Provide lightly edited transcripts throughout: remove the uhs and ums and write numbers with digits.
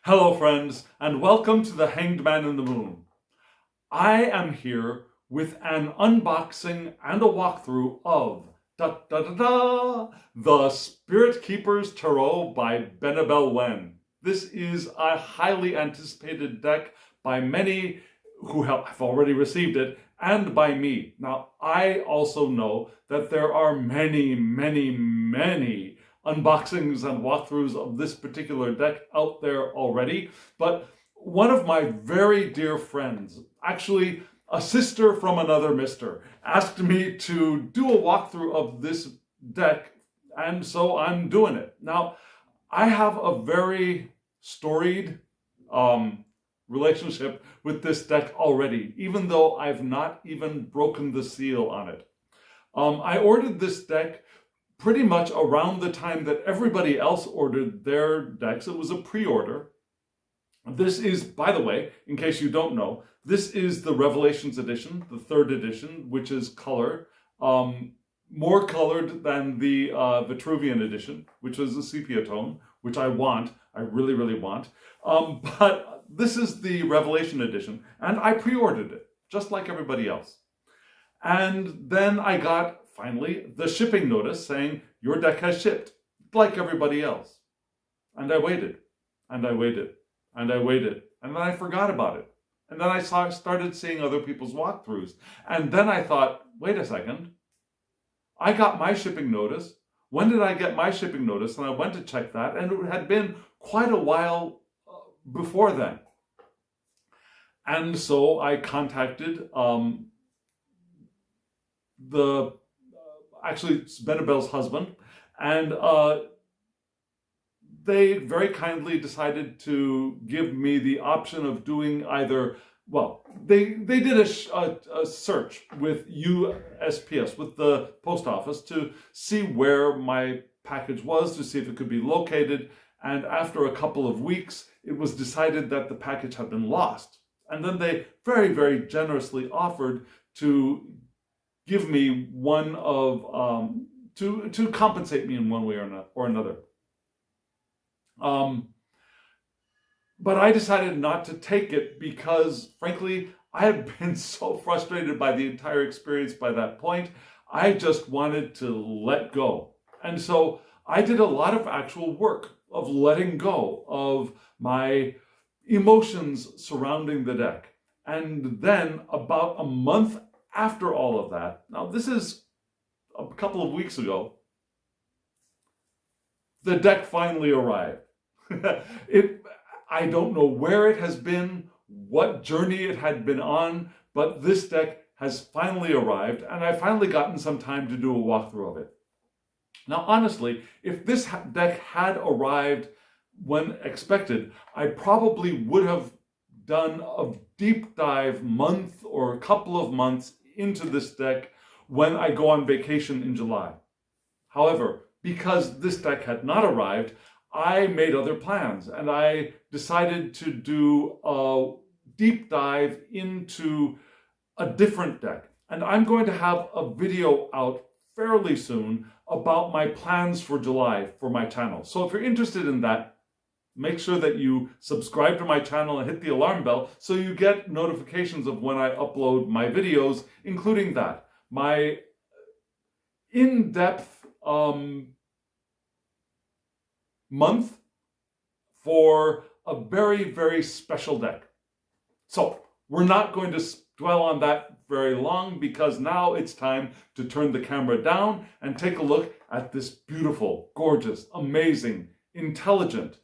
Hello friends, and welcome to the Hanged Man in the Moon. I am here with an unboxing and a walkthrough of The Spirit Keeper's Tarot by Benebell Wen. This is a highly anticipated deck by many who have already received it, and by me. Now, I also know that there are many unboxings and walkthroughs of this particular deck out there already, but one of my very dear friends, actually a sister from another mister, asked me to do a walkthrough of this deck, and so I'm doing it. Now, I have a very storied relationship with this deck already, even though I've not even broken the seal on it. I ordered this deck pretty much around the time that everybody else ordered their decks. It was a pre-order. This is, by the way, in case you don't know, this is the Revelations edition, the third edition, which is color, more colored than the Vetruvian edition, which is a sepia tone, which I really want. But this is the Revelation edition, and I pre-ordered it, just like everybody else. And then I got, finally, the shipping notice saying, your deck has shipped, like everybody else. And I waited, and I waited, and I waited, and then I forgot about it. And then I started seeing other people's walkthroughs. And then I thought, wait a second, I got my shipping notice. When did I get my shipping notice? And I went to check that, and it had been quite a while before then. And so I contacted actually it's Benebell's husband, and they very kindly decided to give me the option of doing either, well, they did a search with USPS, with the post office, to see where my package was, to see if it could be located, and after a couple of weeks, it was decided that the package had been lost. And then they very generously offered to give me one of, to compensate me in one way or another. But I decided not to take it because, frankly, I had been so frustrated by the entire experience by that point. I just wanted to let go. And so I did a lot of actual work of letting go of my emotions surrounding the deck. And then about a month after all of that, now this is a couple of weeks ago, the deck finally arrived. I don't know where it has been, what journey it had been on, but this deck has finally arrived, and I've finally gotten some time to do a walkthrough of it. Now, honestly, if this deck had arrived when expected, I probably would have done a deep dive month or a couple of months into this deck when I go on vacation in July. However, because this deck had not arrived, I made other plans, and I decided to do a deep dive into a different deck. And I'm going to have a video out fairly soon about my plans for July for my channel. So if you're interested in that, make sure that you subscribe to my channel and hit the alarm bell so you get notifications of when I upload my videos, including that. My in-depth month for a very special deck. So we're not going to dwell on that very long, because now it's time to turn the camera down and take a look at this beautiful, gorgeous, amazing, intelligent,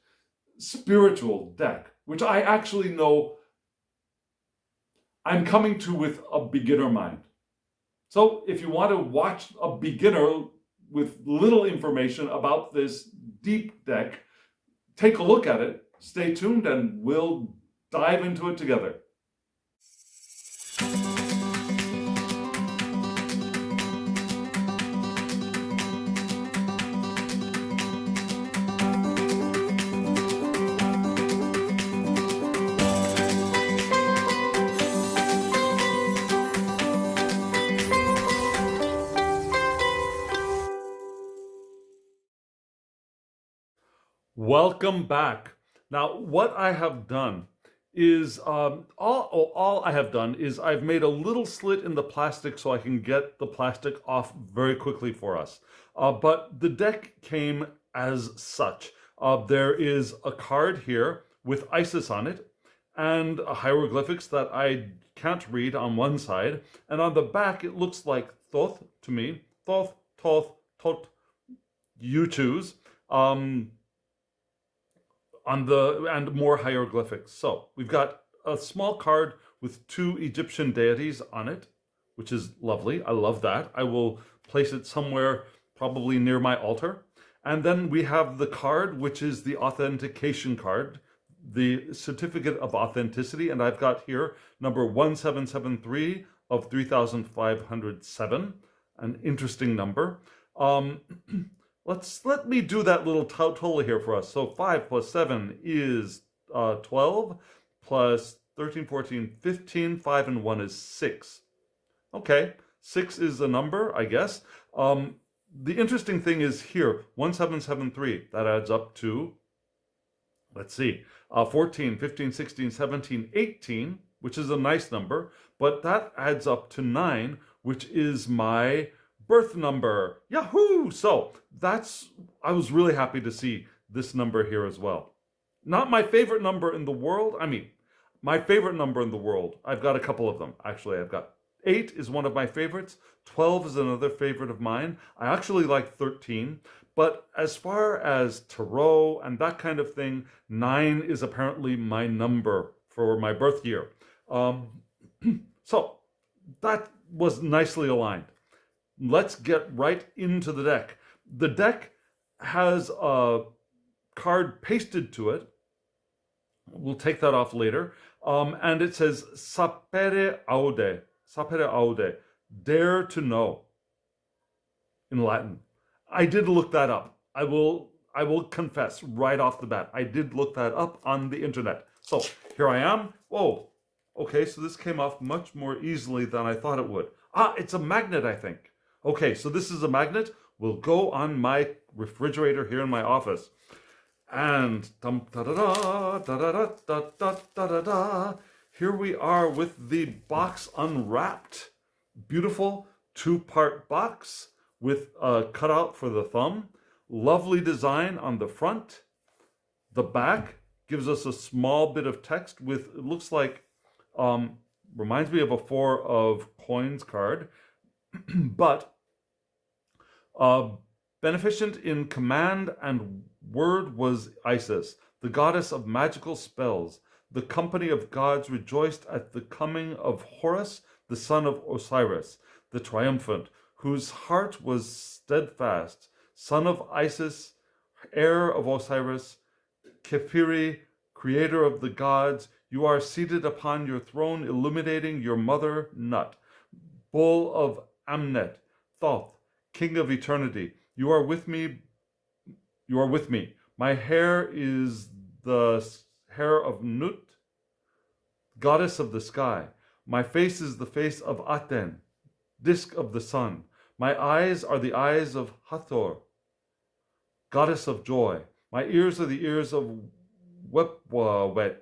spiritual deck, which I actually know I'm coming to with a beginner mind. So if you want to watch a beginner with little information about this deep deck, take a look at it, stay tuned, and we'll dive into it together. Welcome back. Now, what I have done is all I have done is I've made a little slit in the plastic so I can get the plastic off very quickly for us. But the deck came as such. There is a card here with Isis on it and hieroglyphics that I can't read on one side, and on the back it looks like Thoth to me. Thoth, Toth, Tot, you choose. And more hieroglyphics. So we've got a small card with 2 Egyptian deities on it, which is lovely. I love that. I will place it somewhere probably near my altar. And then we have the card, which is the authentication card, the certificate of authenticity. And I've got here number 1773 of 3507, an interesting number. Let me do that little total here for us. So 5 plus 7 is 12, plus 13, 14, 15, 5 and 1 is 6. Okay, 6 is a number, I guess. The interesting thing is here, 1773, that adds up to, let's see, 14, 15, 16, 17, 18, which is a nice number, but that adds up to 9, which is my birth number. Yahoo! So I was really happy to see this number here as well. Not my favorite number in the world. I mean, my favorite number in the world. I've got a couple of them. Actually, I've got 8 is one of my favorites. 12 is another favorite of mine. I actually like 13. But as far as tarot and that kind of thing, 9 is apparently my number for my birth year. So that was nicely aligned. Let's get right into the deck. The deck has a card pasted to it. We'll take that off later. And it says, sapere aude, dare to know, in Latin. I did look that up. I will confess right off the bat. I did look that up on the internet. So here I am. Whoa. Okay, so this came off much more easily than I thought it would. It's a magnet, I think. Okay, so this is a magnet. Will go on my refrigerator here in my office. And here we are with the box unwrapped. Beautiful 2-part box with a cutout for the thumb. Lovely design on the front. The back gives us a small bit of text with, it looks like, reminds me of a 4 of coins card. But beneficent in command and word was Isis, the goddess of magical spells. The company of gods rejoiced at the coming of Horus, the son of Osiris, the triumphant, whose heart was steadfast, son of Isis, heir of Osiris, Kefiri, creator of the gods. You are seated upon your throne, illuminating your mother Nut, bull of Amnet, Thoth, king of eternity. You are with me. My hair is the hair of Nut, goddess of the sky. My face is the face of Aten, disk of the sun. My eyes are the eyes of Hathor, goddess of joy. My ears are the ears of Wepwawet,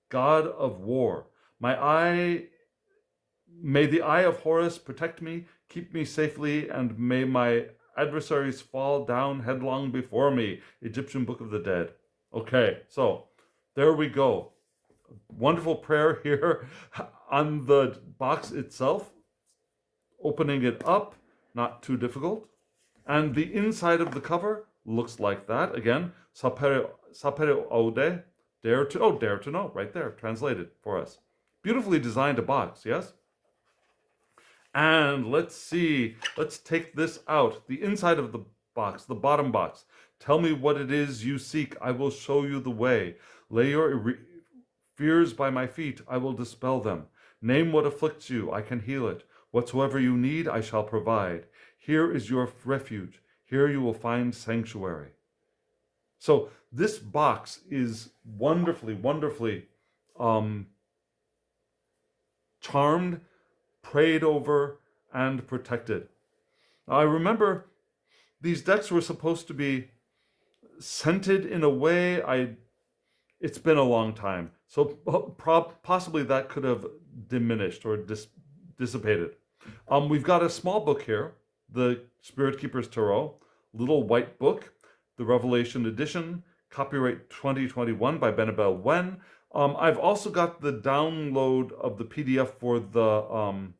god of war. May the eye of Horus protect me, keep me safely, and may my adversaries fall down headlong before me. Egyptian Book of the Dead. Okay, so there we go. Wonderful prayer here on the box itself. Opening it up, not too difficult. And the inside of the cover looks like that. Again, sapere aude, dare to know, right there, translated for us. Beautifully designed a box, yes? And let's see, let's take this out. The inside of the box, the bottom box. Tell me what it is you seek. I will show you the way. Lay your fears by my feet. I will dispel them. Name what afflicts you. I can heal it. Whatsoever you need, I shall provide. Here is your refuge. Here you will find sanctuary. So this box is wonderfully, wonderfully charmed, prayed over, and protected. Now, I remember these decks were supposed to be scented in a way. I it's been a long time. So possibly that could have diminished or dissipated. We've got a small book here, the Spirit Keeper's Tarot, little white book, the Revelation Edition, copyright 2021 by Benebell Wen. I've also got the download of the PDF for the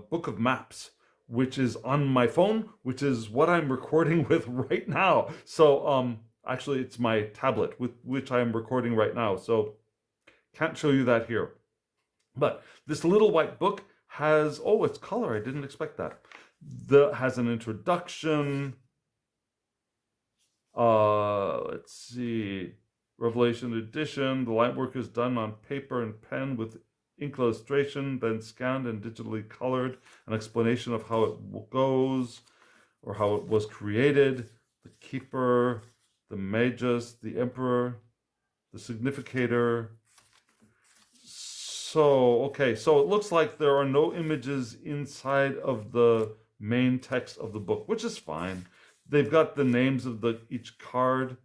Book of Maps, which is on my phone, which is what I'm recording with right now. So actually it's my tablet with which I am recording right now. So can't show you that here. But this little white book has, oh, it's color. I didn't expect that. Has an introduction. Let's see. Revelation Edition. The light work is done on paper and pen with ink illustration, then scanned and digitally colored. An explanation of how it goes or how it was created. The Keeper, the Magus, the Emperor, the Significator. So, okay, so it looks like there are no images inside of the main text of the book, which is fine. They've got the names of each card.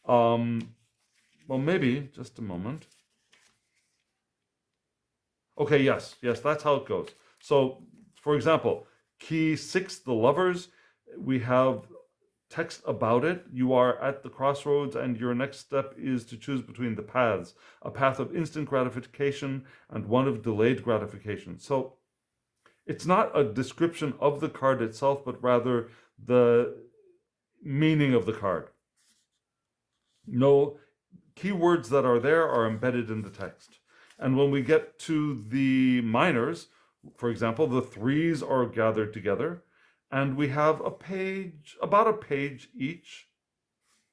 Well, maybe, just a moment. Okay, yes, that's how it goes. So, for example, key 6, the Lovers, we have text about it. You are at the crossroads and your next step is to choose between the paths, a path of instant gratification and one of delayed gratification. So it's not a description of the card itself, but rather the meaning of the card. No keywords that are there are embedded in the text. And when we get to the minors, for example, the 3s are gathered together. And we have a page, about a page each.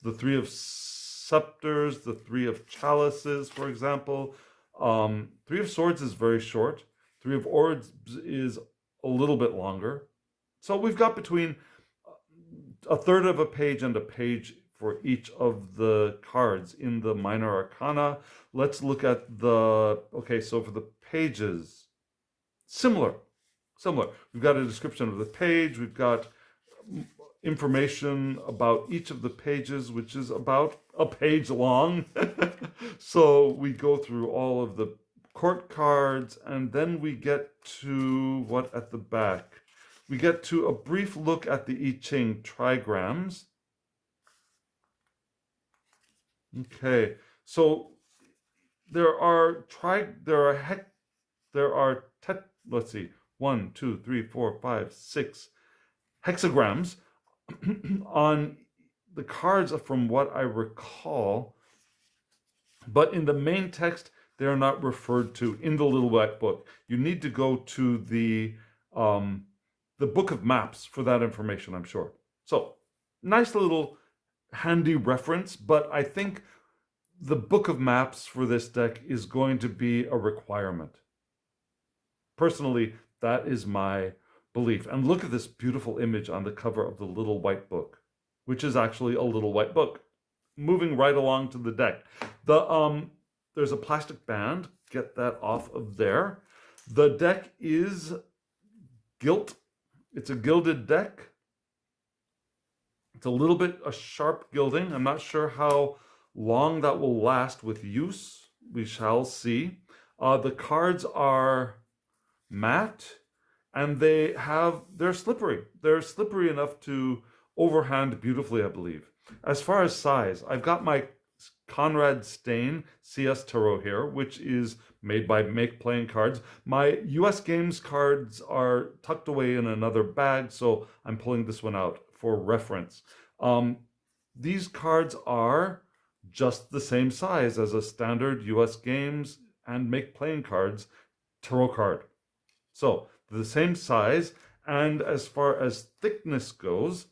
The 3 of Scepters, the 3 of Chalices, for example. 3 of Swords is very short. 3 of Orbs is a little bit longer. So we've got between a third of a page and a page for each of the cards in the Minor Arcana. Let's look at okay, so for the pages, similar. We've got a description of the page. We've got information about each of the pages, which is about a page long. So we go through all of the court cards, and then we get to what at the back? We get to a brief look at the I Ching trigrams. Okay, so let's see, 1, 2, 3, 4, 5, 6 hexagrams on the cards from what I recall, but in the main text, they are not referred to in the little white book. You need to go to the Book of Maps for that information, I'm sure. So, nice little handy reference, but I think the Book of Maps for this deck is going to be a requirement. Personally, that is my belief. And look at this beautiful image on the cover of the little white book, which is actually a little white book. Moving right along to the deck. There's a plastic band. Get that off of there. The deck is gilt. It's a gilded deck. It's a little bit a sharp gilding. I'm not sure how long that will last with use. We shall see. The cards are matte, and they're slippery. They're slippery enough to overhand beautifully, I believe. As far as size, I've got my Conrad Stain CS Tarot here, which is made by Make Playing Cards. My US Games cards are tucked away in another bag, so I'm pulling this one out for reference. These cards are just the same size as a standard US Games and Make Playing Cards tarot card. So the same size, and as far as thickness goes,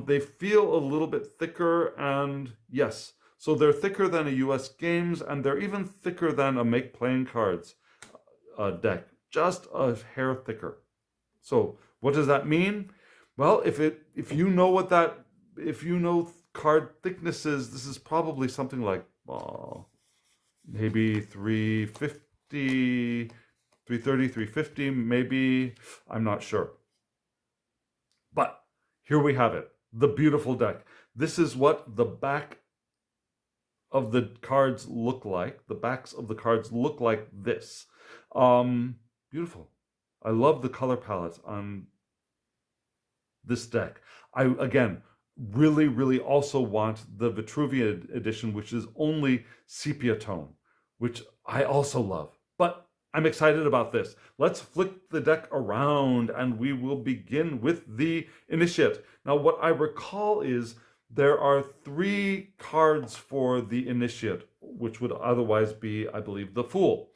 they feel a little bit thicker, and yes, so they're thicker than a US Games, and they're even thicker than a Make Playing Cards deck, just a hair thicker. So what does that mean? Well, if you know card thicknesses, this is probably something like maybe 350, 330, 350, maybe, I'm not sure. But here we have it, the beautiful deck. This is what the back of the cards look like. The backs of the cards look like this. Beautiful. I love the color palette on this deck. I, again, really, really also want the Vetruvian Edition, which is only sepia tone, which I also love. But I'm excited about this. Let's flick the deck around and we will begin with the Initiate. Now, what I recall is there are 3 cards for the Initiate, which would otherwise be, I believe, the Fool.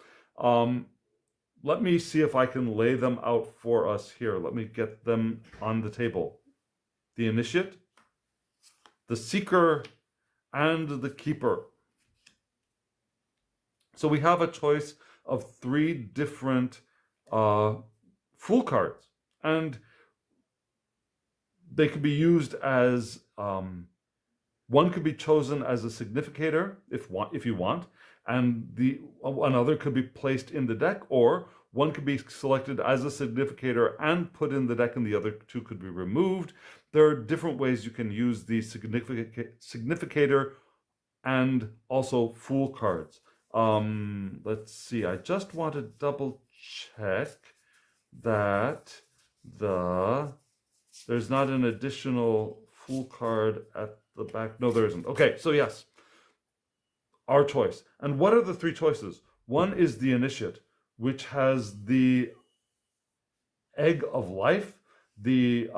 Let me see if I can lay them out for us here. Let me get them on the table. The Initiate, the Seeker, and the Keeper. So we have a choice of 3 different Fool cards. And they could be used as, one could be chosen as a significator if you want, and another could be placed in the deck, or one could be selected as a significator and put in the deck, and the other 2 could be removed. There are different ways you can use the significator and also Fool cards. Let's see, I just want to double check that there's not an additional Fool card at the back. No, there isn't. Okay, so yes, our choice. And what are the 3 choices? One is the Initiate, which has the Egg of Life, the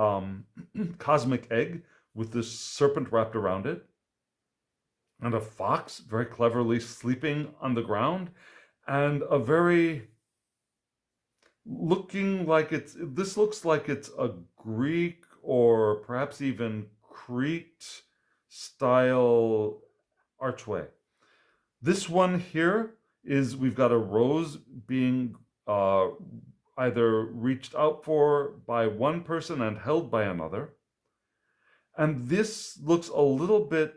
cosmic egg with the serpent wrapped around it, and a fox very cleverly sleeping on the ground, and a very this looks like it's a Greek or perhaps even Crete style archway. This one here is, we've got a rose being either reached out for by one person and held by another. And this looks a little bit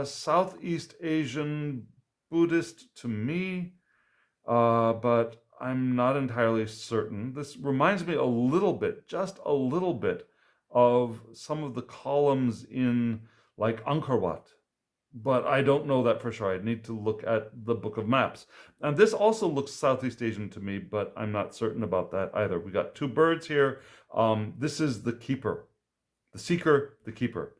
Southeast Asian Buddhist to me, but I'm not entirely certain. This reminds me a little bit, just a little bit, of some of the columns in like Angkor Wat, but I don't know that for sure. I need to look at the Book of Maps. And this also looks Southeast Asian to me, but I'm not certain about that either. We got 2 birds here. This is the Keeper, the Seeker, the Keeper.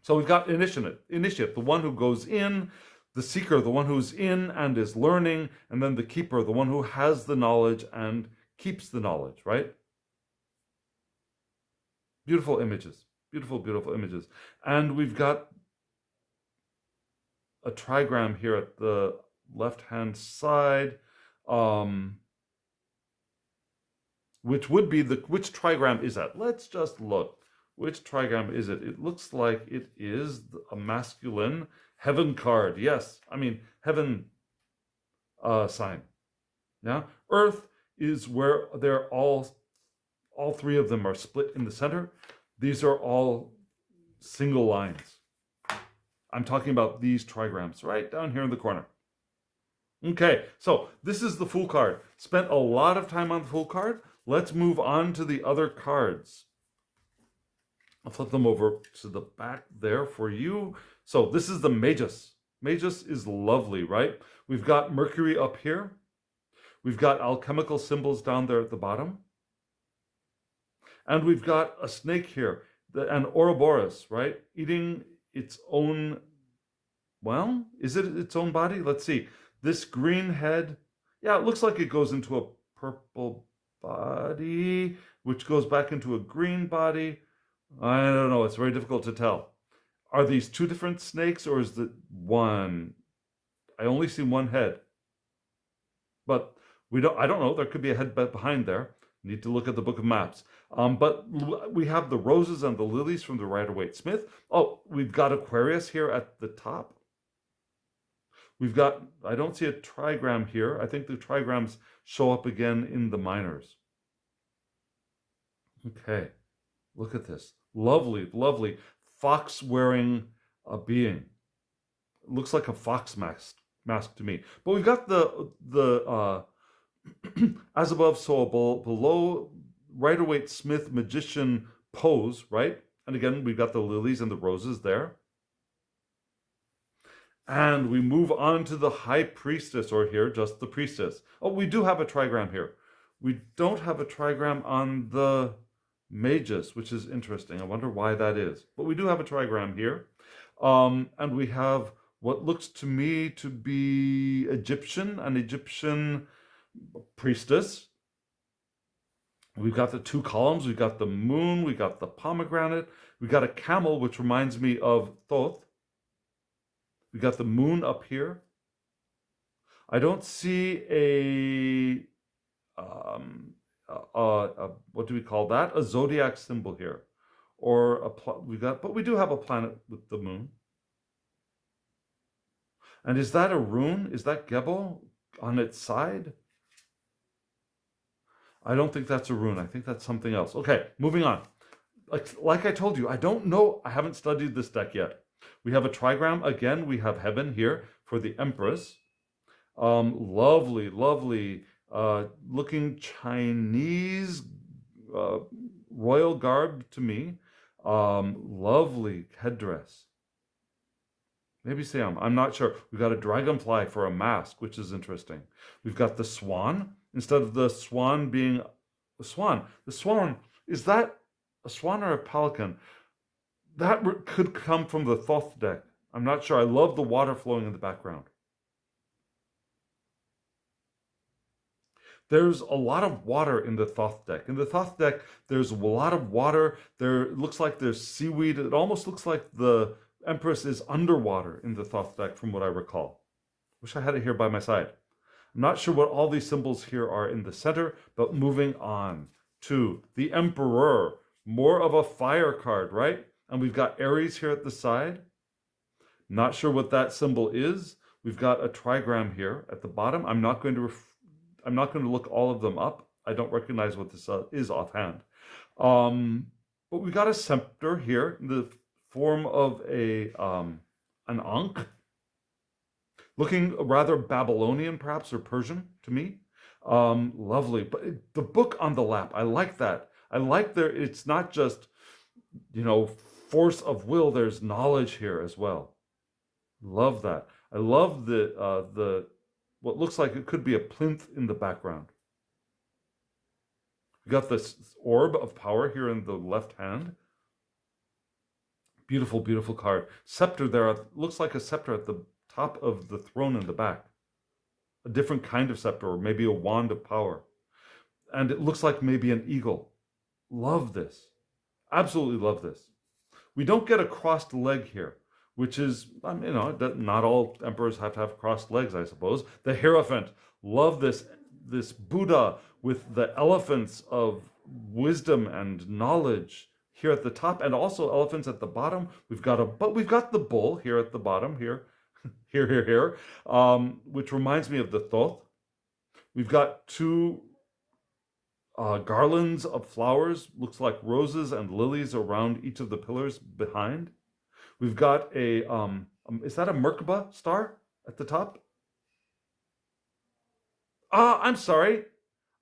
So we've got Initiate, the one who goes in, the Seeker, the one who's in and is learning, and then the Keeper, the one who has the knowledge and keeps the knowledge, right? Beautiful images, beautiful, beautiful images. And we've got a trigram here at the left-hand side, which would be which trigram is that? Let's just look. Which trigram is it? It looks like it is a masculine heaven card. Yes, I mean heaven sign. Yeah, Earth is where they're all 3 of them are split in the center. These are all single lines. I'm talking about these trigrams right down here in the corner. Okay, so this is the Fool card. Spent a lot of time on the Fool card. Let's move on to the other cards. I'll flip them over to the back there for you. So this is the Magus. Magus is lovely, right? We've got Mercury up here. We've got alchemical symbols down there at the bottom. And we've got a snake here, an Ouroboros, right? Eating its own, well, is it its own body? Let's see. This green head, yeah, it looks like it goes into a purple body, which goes back into a green body. I don't know. It's very difficult to tell. Are these 2 different snakes, or is it one? I only see one head. But I don't know. There could be a head behind there. Need to look at the Book of Maps. But we have the roses and the lilies from the Rider-Waite-Smith. Oh, we've got Aquarius here at the top. We've got, I don't see a trigram here. I think the trigrams show up again in the minors. Okay, look at this. Lovely, lovely fox-wearing being. It looks like a fox mask to me. But we've got the as above, so below, Rider-Waite-Smith magician pose, right? And again, we've got the lilies and the roses there. And we move on to the High Priestess, or here, just the Priestess. Oh, we do have a trigram here. We don't have a trigram on the Magus, which is interesting. I wonder why that is. But we do have a trigram here. And we have what looks to me to be an Egyptian priestess. We've got the two columns, we've got the moon, we got the pomegranate, we got a camel, which reminds me of Thoth. We got the moon up here. I don't see what do we call that? A zodiac symbol here, or but we do have a planet with the moon. And is that a rune? Is that Gebel on its side? I don't think that's a rune. I think that's something else. Okay, moving on. Like I told you, I don't know. I haven't studied this deck yet. We have a trigram. Again, we have heaven here for the Empress. Lovely, lovely looking Chinese royal garb to me. Lovely headdress. Maybe Siam. I'm not sure. We've got a dragonfly for a mask, which is interesting. We've got the swan. Instead of the swan being a swan. The swan, is that a swan or a pelican? That could come from the Thoth deck. I'm not sure. I love the water flowing in the background. There's a lot of water in the Thoth deck. In the Thoth deck, there's a lot of water. It looks like there's seaweed. It almost looks like the Empress is underwater in the Thoth deck, from what I recall. Wish I had it here by my side. I'm not sure what all these symbols here are in the center, but moving on to the Emperor. More of a fire card, right? And we've got Aries here at the side. Not sure what that symbol is. We've got a trigram here at the bottom. I'm not going to look all of them up. I don't recognize what this is offhand. But we got a scepter here in the form of an ankh, looking rather Babylonian, perhaps, or Persian to me. Lovely. But the book on the lap, I like that. I like it's not just, force of will. There's knowledge here as well. Love that. I love the what looks like it could be a plinth in the background. We got this orb of power here in the left hand. Beautiful, beautiful card. Scepter there. Looks like a scepter at the top of the throne in the back. A different kind of scepter, or maybe a wand of power. And it looks like maybe an eagle. Love this. Absolutely love this. We don't get a crossed leg here, which is, not all emperors have to have crossed legs, I suppose. The Hierophant. Love this Buddha with the elephants of wisdom and knowledge here at the top, and also elephants at the bottom. We've got the bull here at the bottom here, here, which reminds me of the Thoth. We've got two garlands of flowers, looks like roses and lilies around each of the pillars behind. We've got is that a Merkaba star at the top? I'm sorry.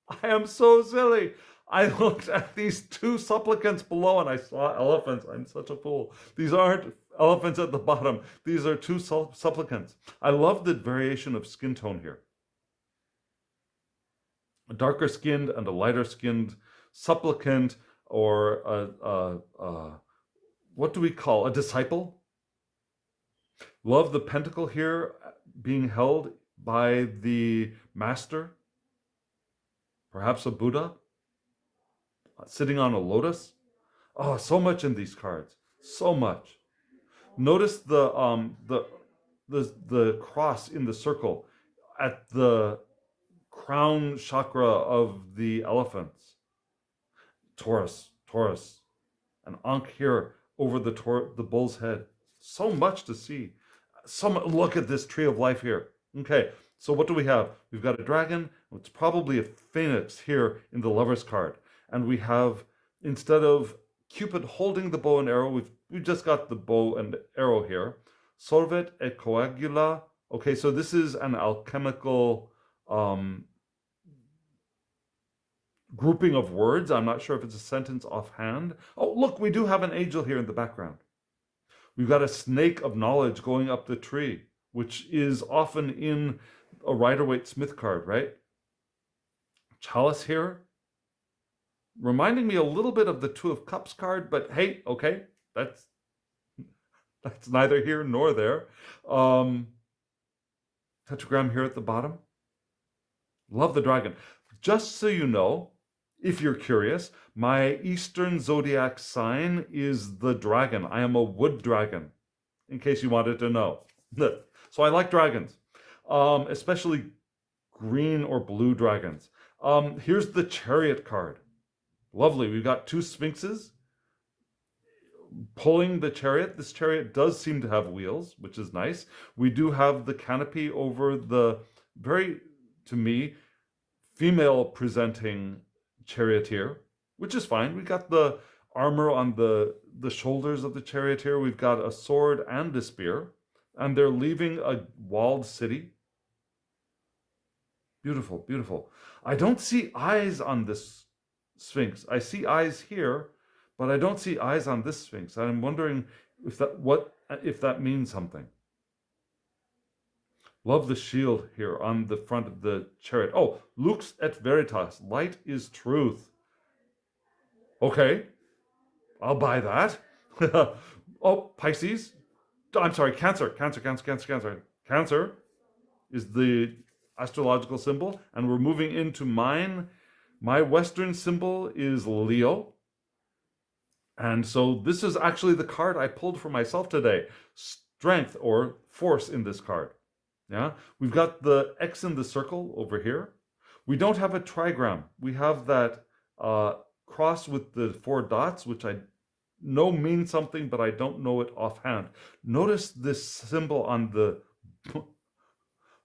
I am so silly. I looked at these two supplicants below and I saw elephants. I'm such a fool. These aren't elephants at the bottom. These are two supplicants. I love the variation of skin tone here. A darker skinned and a lighter skinned supplicant, or what do we call a disciple? Love the pentacle here being held by the master. Perhaps a Buddha sitting on a lotus. Oh, so much in these cards. So much. Notice the cross in the circle at the crown chakra of the elephants. Taurus, an ankh here over the bull's head. So much to see. Look at this tree of life here. Okay, so what do we have? We've got a dragon. It's probably a phoenix here in the Lover's card. And we have, instead of Cupid holding the bow and arrow, we've just got the bow and arrow here. Solvet et coagula. Okay, so this is an alchemical grouping of words. I'm not sure if it's a sentence offhand. Oh, look, we do have an angel here in the background. We've got a snake of knowledge going up the tree. which is often in a Rider-Waite-Smith card, right? Chalice here, reminding me a little bit of the Two of Cups card, but hey, okay, that's neither here nor there. Tetragram here at the bottom. Love the dragon. Just so you know, if you're curious, my Eastern zodiac sign is the dragon. I am a wood dragon, in case you wanted to know. So I like dragons, especially green or blue dragons. Here's the Chariot card. Lovely. We've got two sphinxes pulling the chariot. This chariot does seem to have wheels, which is nice. We do have the canopy over the very, to me, female presenting charioteer, which is fine. We got the armor on the shoulders of the charioteer. We've got a sword and a spear, and they're leaving a walled city. Beautiful, beautiful. I don't see eyes on this sphinx. I see eyes here, but I don't see eyes on this sphinx. I'm wondering if that means something. Love the shield here on the front of the chariot. Oh, lux et veritas. Light is truth. Okay, I'll buy that. Oh, Pisces. I'm sorry, Cancer. Cancer is the astrological symbol, and we're moving into mine. My Western symbol is Leo. And so this is actually the card I pulled for myself today. Strength or force in this card. Yeah, we've got the X in the circle over here. We don't have a trigram. We have that cross with the 4 dots, which I know means something, but I don't know it offhand. Notice this symbol on the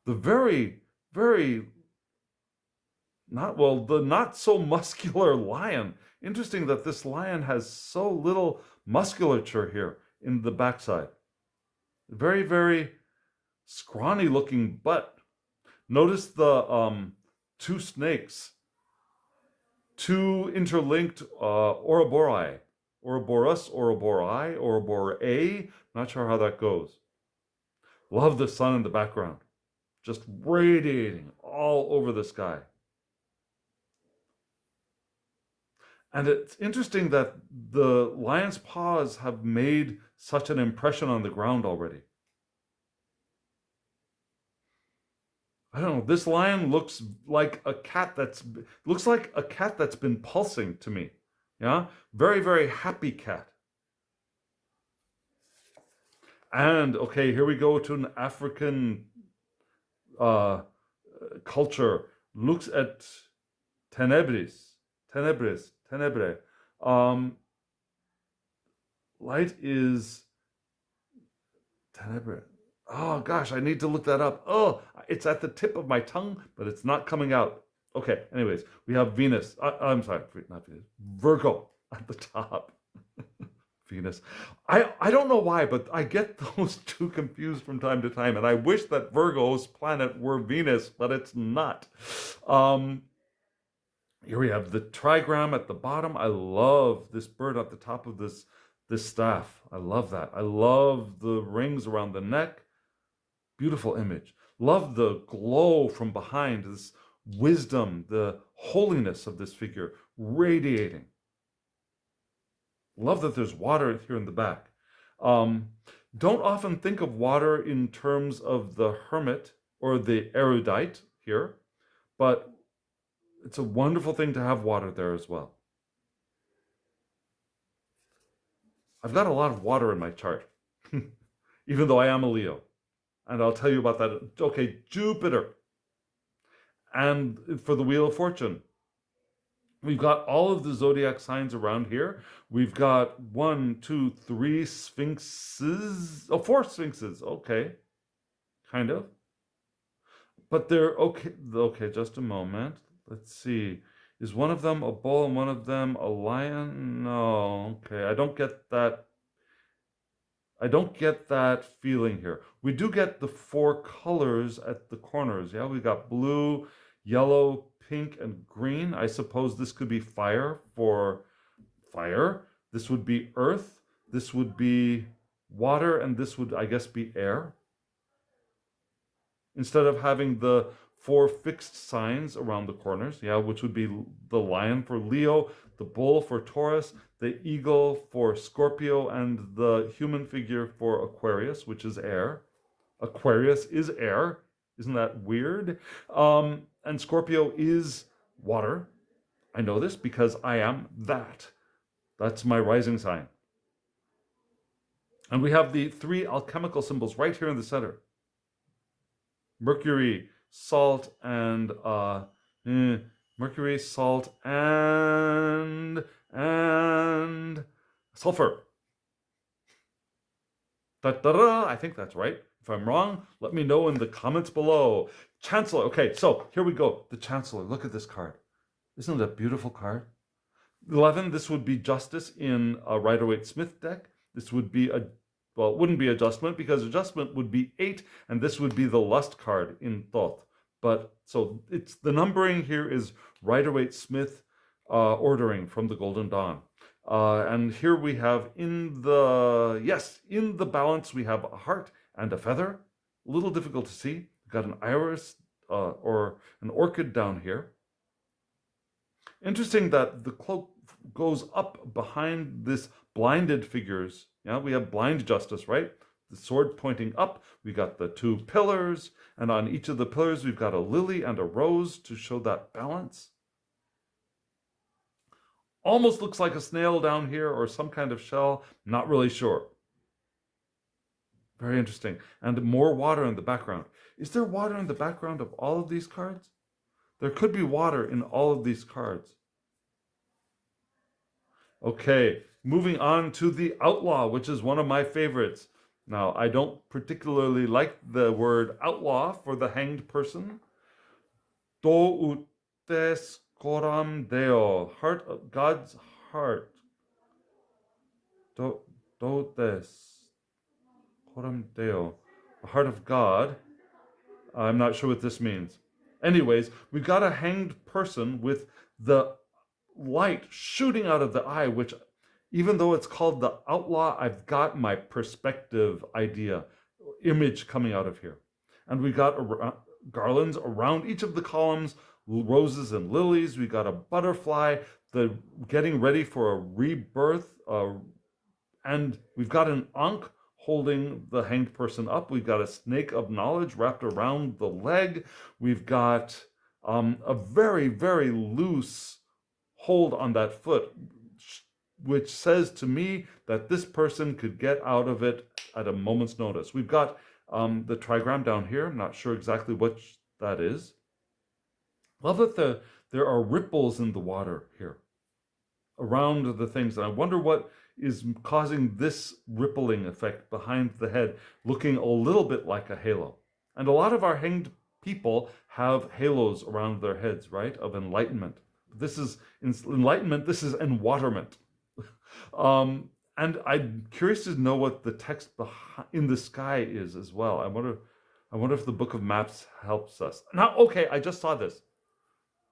very, very not so muscular lion. Interesting that this lion has so little musculature here in the backside. Very, very scrawny looking butt. Notice the 2 snakes, 2 interlinked Ouroboros, Ouroborae, not sure how that goes. Love the sun in the background, just radiating all over the sky. And it's interesting that the lion's paws have made such an impression on the ground already. I don't know, this lion looks like a cat that's been pulsing to me. Yeah, very, very happy cat. And okay, here we go to an African culture. Looks at tenebre. Light is tenebre. Oh gosh, I need to look that up. Oh, it's at the tip of my tongue, but it's not coming out. Okay, anyways, we have Venus. I'm sorry, not Venus. Virgo at the top. Venus. I don't know why, but I get those two confused from time to time, and I wish that Virgo's planet were Venus, but it's not. Here we have the trigram at the bottom. I love this bird at the top of this staff. I love that. I love the rings around the neck. Beautiful image. Love the glow from behind, this wisdom, the holiness of this figure radiating. Love that there's water here in the back. Don't often think of water in terms of the hermit or the erudite here, but it's a wonderful thing to have water there as well. I've got a lot of water in my chart, even though I am a Leo. And I'll tell you about that. Okay, Jupiter. And for the Wheel of Fortune, we've got all of the zodiac signs around here. We've got 1, 2, 3 sphinxes. Oh, 4 sphinxes. Okay. Kind of. But they're okay. Okay, just a moment. Let's see. Is one of them a bull and one of them a lion? No. Okay, I don't get that. I don't get that feeling here. We do get the 4 colors at the corners. Yeah, we got blue, yellow, pink, and green. I suppose this could be fire for fire. This would be earth. This would be water. And this would, I guess, be air. instead of having the 4 fixed signs around the corners, yeah, which would be the lion for Leo, the bull for Taurus, the eagle for Scorpio, and the human figure for Aquarius, which is air. Aquarius is air. Isn't that weird? And Scorpio is water. I know this because I am that. That's my rising sign. And we have the 3 alchemical symbols right here in the center. Mercury, salt, and mercury, salt, and sulfur. Da-da-da, I think that's right. If I'm wrong, let me know in the comments below. Chancellor. Okay, so here we go. The Chancellor. Look at this card. Isn't it a beautiful card? 11, this would be Justice in a Rider-Waite-Smith deck. This would be a, well, it wouldn't be Adjustment because Adjustment would be 8, and this would be the Lust card in Thoth. But, so it's the numbering here is Rider-Waite-Smith ordering from the Golden Dawn. And here we have in the balance, we have a heart and a feather. A little difficult to see. We've got an iris or an orchid down here. Interesting that the cloak goes up behind this blinded figures. Yeah, we have blind justice, right? The sword pointing up. We got the 2 pillars, and on each of the pillars, we've got a lily and a rose to show that balance. Almost looks like a snail down here or some kind of shell. Not really sure. Very interesting. And more water in the background. Is there water in the background of all of these cards? There could be water in all of these cards. Okay, moving on to the Outlaw, which is one of my favorites. Now, I don't particularly like the word outlaw for the hanged person. Do utes coram Deo, heart of God's heart. Do utes coram Deo, the heart of God. I'm not sure what this means. Anyways, we've got a hanged person with the light shooting out of the eye, which, even though it's called the Outlaw, I've got my perspective image coming out of here. And we got garlands around each of the columns, roses and lilies. We got a butterfly, the getting ready for a rebirth, and we've got an Ankh holding the hanged person up. We've got a snake of knowledge wrapped around the leg. We've got a very, very loose hold on that foot, which says to me that this person could get out of it at a moment's notice. We've got the trigram down here. I'm not sure exactly what that is. Love that there are ripples in the water here around the things. And I wonder what is causing this rippling effect behind the head, looking a little bit like a halo. And a lot of our hanged people have halos around their heads, right, of enlightenment. This is enlightenment, this is enwaterment. And I'm curious to know what the text in the sky is as well. I wonder if the Book of Maps helps us. Now, okay, I just saw this.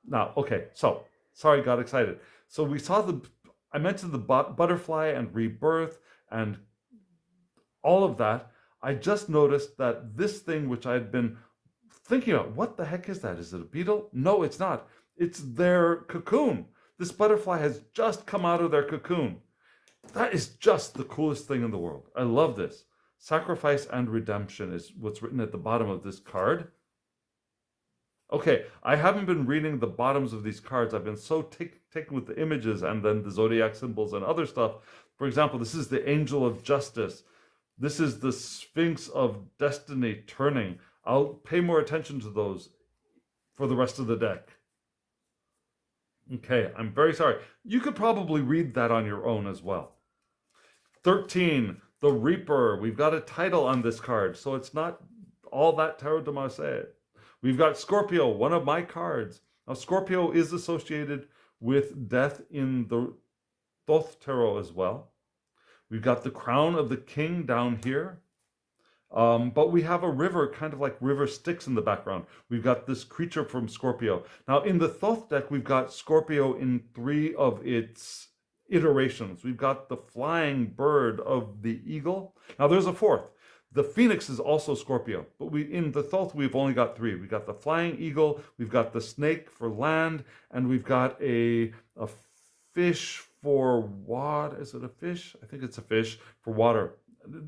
Now, okay, so, sorry, got excited. So we saw I mentioned the butterfly and rebirth and all of that. I just noticed that this thing, which I'd been thinking about, what the heck is that? Is it a beetle? No, it's not. It's their cocoon. This butterfly has just come out of their cocoon. That is just the coolest thing in the world. I love this. Sacrifice and redemption is what's written at the bottom of this card. Okay, I haven't been reading the bottoms of these cards. I've been so taken with the images and then the zodiac symbols and other stuff. For example, this is the Angel of Justice. This is the Sphinx of Destiny turning. I'll pay more attention to those for the rest of the deck. Okay, I'm very sorry. You could probably read that on your own as well. 13, the Reaper. We've got a title on this card, so it's not all that Tarot de Marseille. We've got Scorpio, one of my cards. Now, Scorpio is associated with death in the Thoth Tarot as well. We've got the Crown of the King down here. But we have a river, kind of like River Styx in the background. We've got this creature from Scorpio. Now, in the Thoth deck, we've got Scorpio in 3 of its iterations. We've got the flying bird of the eagle. Now, there's a 4th. The Phoenix is also Scorpio, but in the Thoth we've only got three. We've got the Flying Eagle, we've got the Snake for land, and we've got a fish for water. Is it a fish? I think it's a fish for water.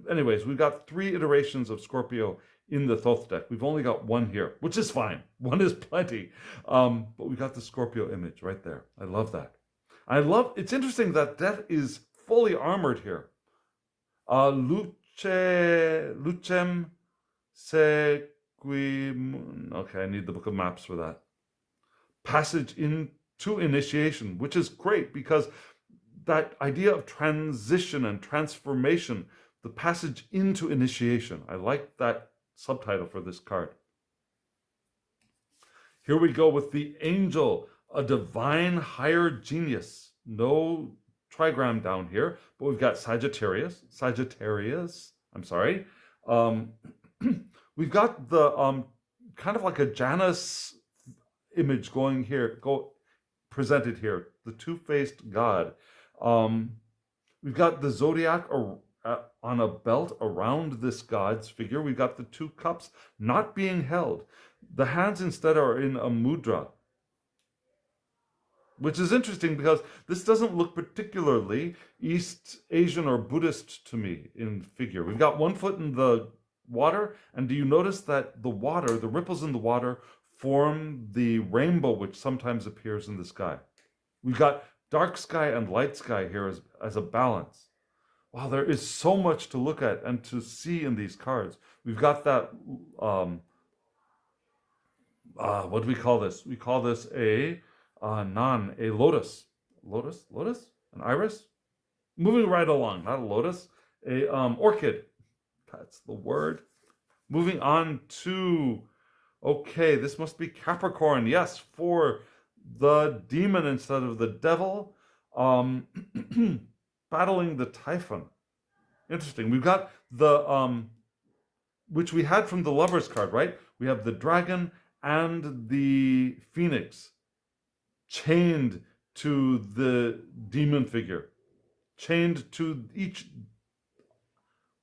Anyways, we've got three iterations of Scorpio in the Thoth deck. We've only got one here, which is fine. One is plenty. But we got the Scorpio image right there. I love that. It's interesting that Death is fully armored here. Lucem Sequim. Okay, I need the Book of Maps for that. Passage into initiation, which is great because that idea of transition and transformation, the passage into initiation. I like that subtitle for this card. Here we go with the Angel, a divine higher genius. No trigram down here, but we've got Sagittarius, I'm sorry. We've got the kind of like a Janus image going here, presented here, the two-faced god. We've got the zodiac on a belt around this god's figure. We've got the two cups not being held. The hands instead are in a mudra, which is interesting because this doesn't look particularly East Asian or Buddhist to me in figure. We've got one foot in the water, and do you notice that the water, the ripples in the water, form the rainbow which sometimes appears in the sky? We've got dark sky and light sky here as a balance. Wow, there is so much to look at and to see in these cards. We've got that, what do we call this? We call this a lotus. Lotus? An iris? Moving right along, not a lotus, a orchid. That's the word. Moving on to, okay, this must be Capricorn. Yes, for the demon instead of the devil, battling the Typhon. Interesting. We've got the, which we had from the Lover's card, right? We have the dragon and the phoenix chained to the demon figure, chained to each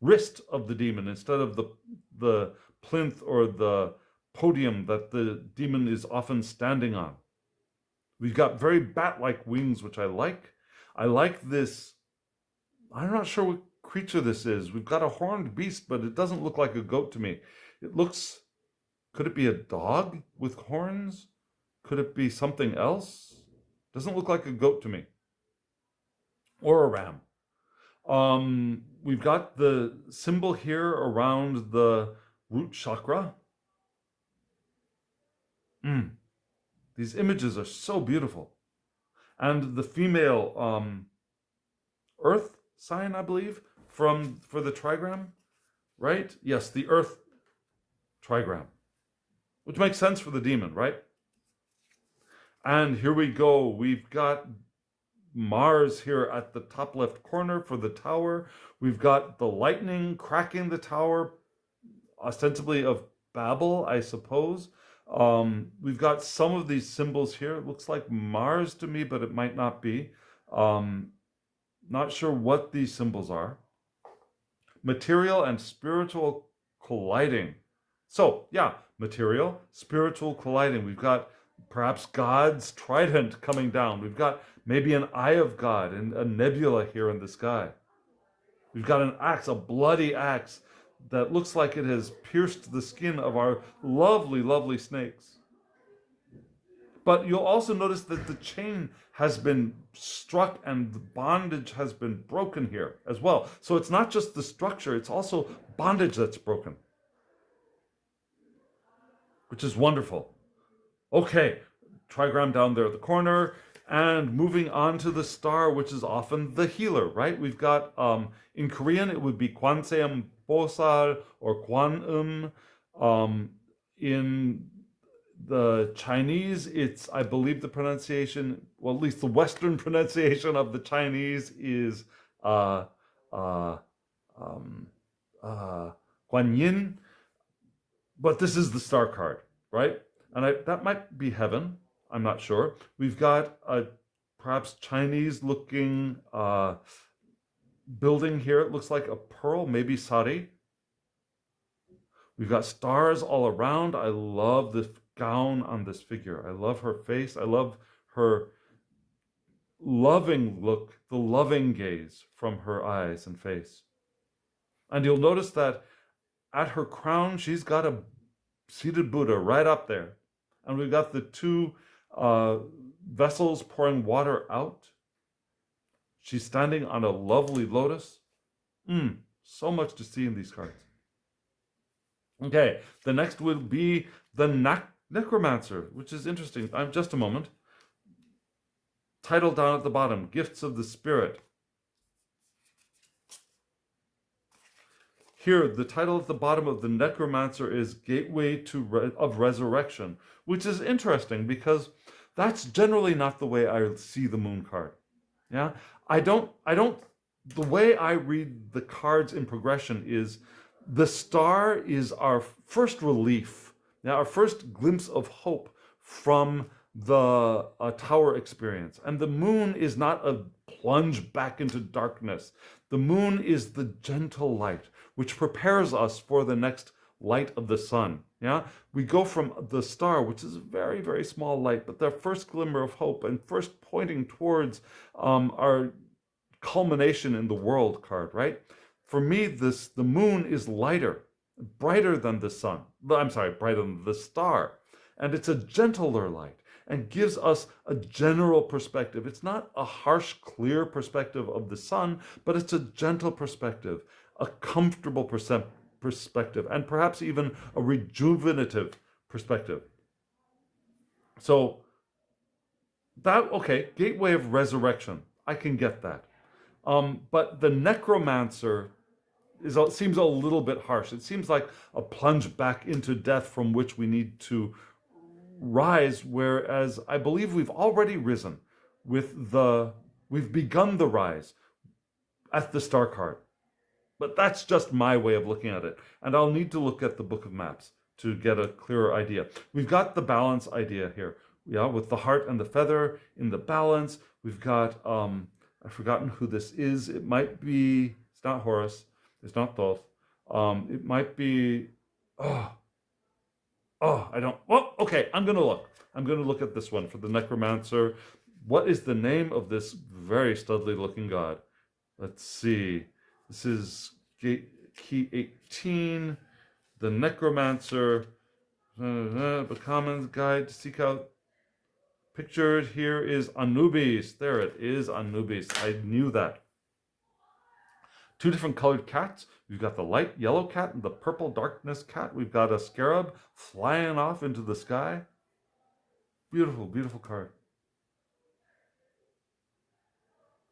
wrist of the demon instead of the plinth or the podium that the demon is often standing on. We've got very bat-like wings, which I like. I like this. I'm not sure what creature this is. We've got a horned beast, but it doesn't look like a goat to me. It looks, could it be a dog with horns? Could it be something else? Doesn't look like a goat to me. Or a ram. We've got the symbol here around the root chakra. These images are so beautiful. And the female earth sign, I believe, for the trigram, right? Yes, the earth trigram, which makes sense for the demon, right? And here we go. We've got Mars here at the top left corner for the tower. We've got the lightning cracking the tower, ostensibly of Babel, I suppose. We've got some of these symbols here. It looks like Mars to me, but it might not be. Not sure what these symbols are. Material and spiritual colliding. So, yeah, material, spiritual colliding. We've got perhaps God's trident coming down. We've got maybe an eye of God and a nebula here in the sky. We've got an axe, a bloody axe, that looks like it has pierced the skin of our lovely, lovely snakes. But you'll also notice that the chain has been struck and the bondage has been broken here as well. So it's not just the structure, it's also bondage that's broken, which is wonderful. Okay, trigram down there at the corner, and moving on to the star, which is often the healer, right? We've got, in Korean, it would be Kwanseum Bosal or Kwan. In the Chinese, it's, I believe the pronunciation, well, at least the Western pronunciation of the Chinese is Guan Yin. But this is the star card, right? And that might be heaven. I'm not sure. We've got a perhaps Chinese-looking building here. It looks like a pearl, maybe sari. We've got stars all around. I love the gown on this figure. I love her face. I love her loving look, the loving gaze from her eyes and face. And you'll notice that at her crown, she's got a seated Buddha right up there. And we've got the two vessels pouring water out. She's standing on a lovely lotus. So much to see in these cards. Okay, the next will be the Necromancer, which is interesting. Just a moment. Title down at the bottom, Gifts of the Spirit. Here, the title at the bottom of the Necromancer is Gateway of Resurrection, which is interesting because that's generally not the way I see the moon card. Yeah, the way I read the cards in progression is the star is our first relief, our first glimpse of hope from the tower experience. And the moon is not a plunge back into darkness. The moon is the gentle light, which prepares us for the next light of the sun. Yeah, we go from the star, which is a very, very small light, but the first glimmer of hope and first pointing towards our culmination in the world card, right? For me, the moon is lighter, brighter than the sun. I'm sorry, brighter than the star. And it's a gentler light and gives us a general perspective. It's not a harsh, clear perspective of the sun, but it's a gentle perspective, a comfortable perspective, and perhaps even a rejuvenative perspective. So okay, Gateway of Resurrection, I can get that. But the Necromancer seems a little bit harsh. It seems like a plunge back into death from which we need to rise, whereas I believe we've already risen we've begun the rise at the star card. But that's just my way of looking at it. And I'll need to look at the Book of Maps to get a clearer idea. We've got the balance idea here. Yeah, with the heart and the feather in the balance. We've got, I've forgotten who this is. It might be, it's not Horus. It's not Thoth. It might be, okay, I'm going to look. I'm going to look at this one for the Necromancer. What is the name of this very studly looking god? Let's see. This is key 18, the Necromancer, the Commons Guide to Seek Out. Pictured here is Anubis. There it is, Anubis. I knew that. Two different colored cats. We've got the light yellow cat and the purple darkness cat. We've got a scarab flying off into the sky. Beautiful, beautiful card.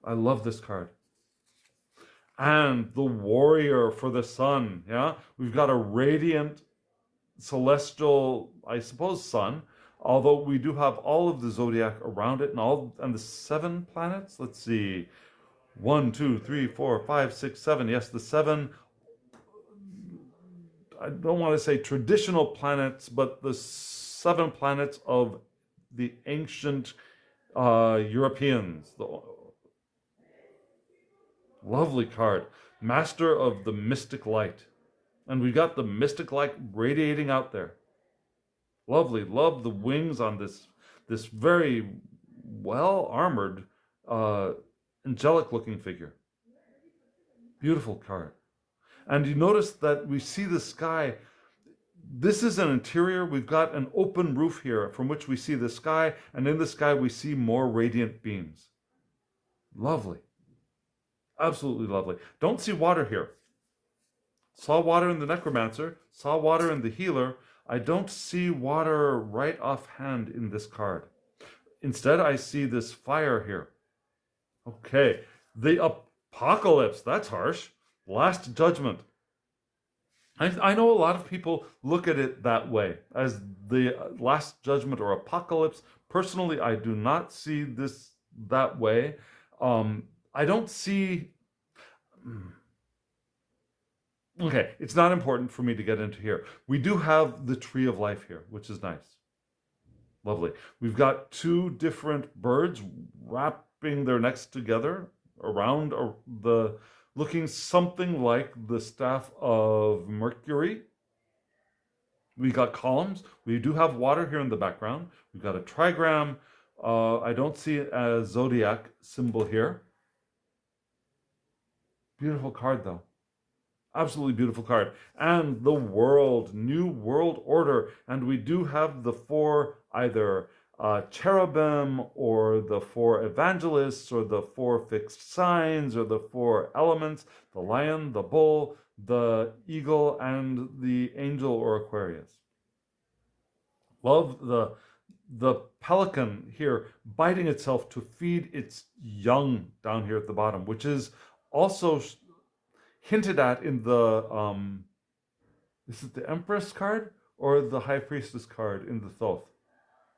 I love this card. And the warrior for the sun. Yeah, we've got a radiant celestial, I suppose, sun. Although we do have all of the zodiac around it and the 7 planets. Let's see. 1, 2, 3, 4, 5, 6, 7. Yes, the 7, I don't want to say traditional planets, but the 7 planets of the ancient Europeans. Lovely card. Master of the Mystic Light. And we got the mystic light radiating out there. Lovely. Love the wings on this very well-armored, angelic-looking figure. Beautiful card. And you notice that we see the sky. This is an interior. We've got an open roof here from which we see the sky, and in the sky we see more radiant beams. Lovely. Absolutely lovely. Don't see water here. Saw water in the Necromancer, saw water in the Healer. I don't see water right offhand in this card. Instead, I see this fire here. Okay, the Apocalypse, that's harsh. Last Judgment. I know a lot of people look at it that way, as the Last Judgment or Apocalypse. Personally, I do not see this that way. I don't see... Okay, it's not important for me to get into here. We do have the Tree of Life here, which is nice. Lovely. We've got 2 different birds wrapping their necks together around looking something like the staff of Mercury. We got columns. We do have water here in the background. We've got a trigram. I don't see a zodiac symbol here. Beautiful card, though. Absolutely beautiful card. And the world, new world order. And we do have the four either cherubim or the four evangelists or the four fixed signs or the four elements, the lion, the bull, the eagle, and the angel or Aquarius. Love the pelican here biting itself to feed its young down here at the bottom, which is also hinted at in the is it the Empress card or the High Priestess card in the Thoth?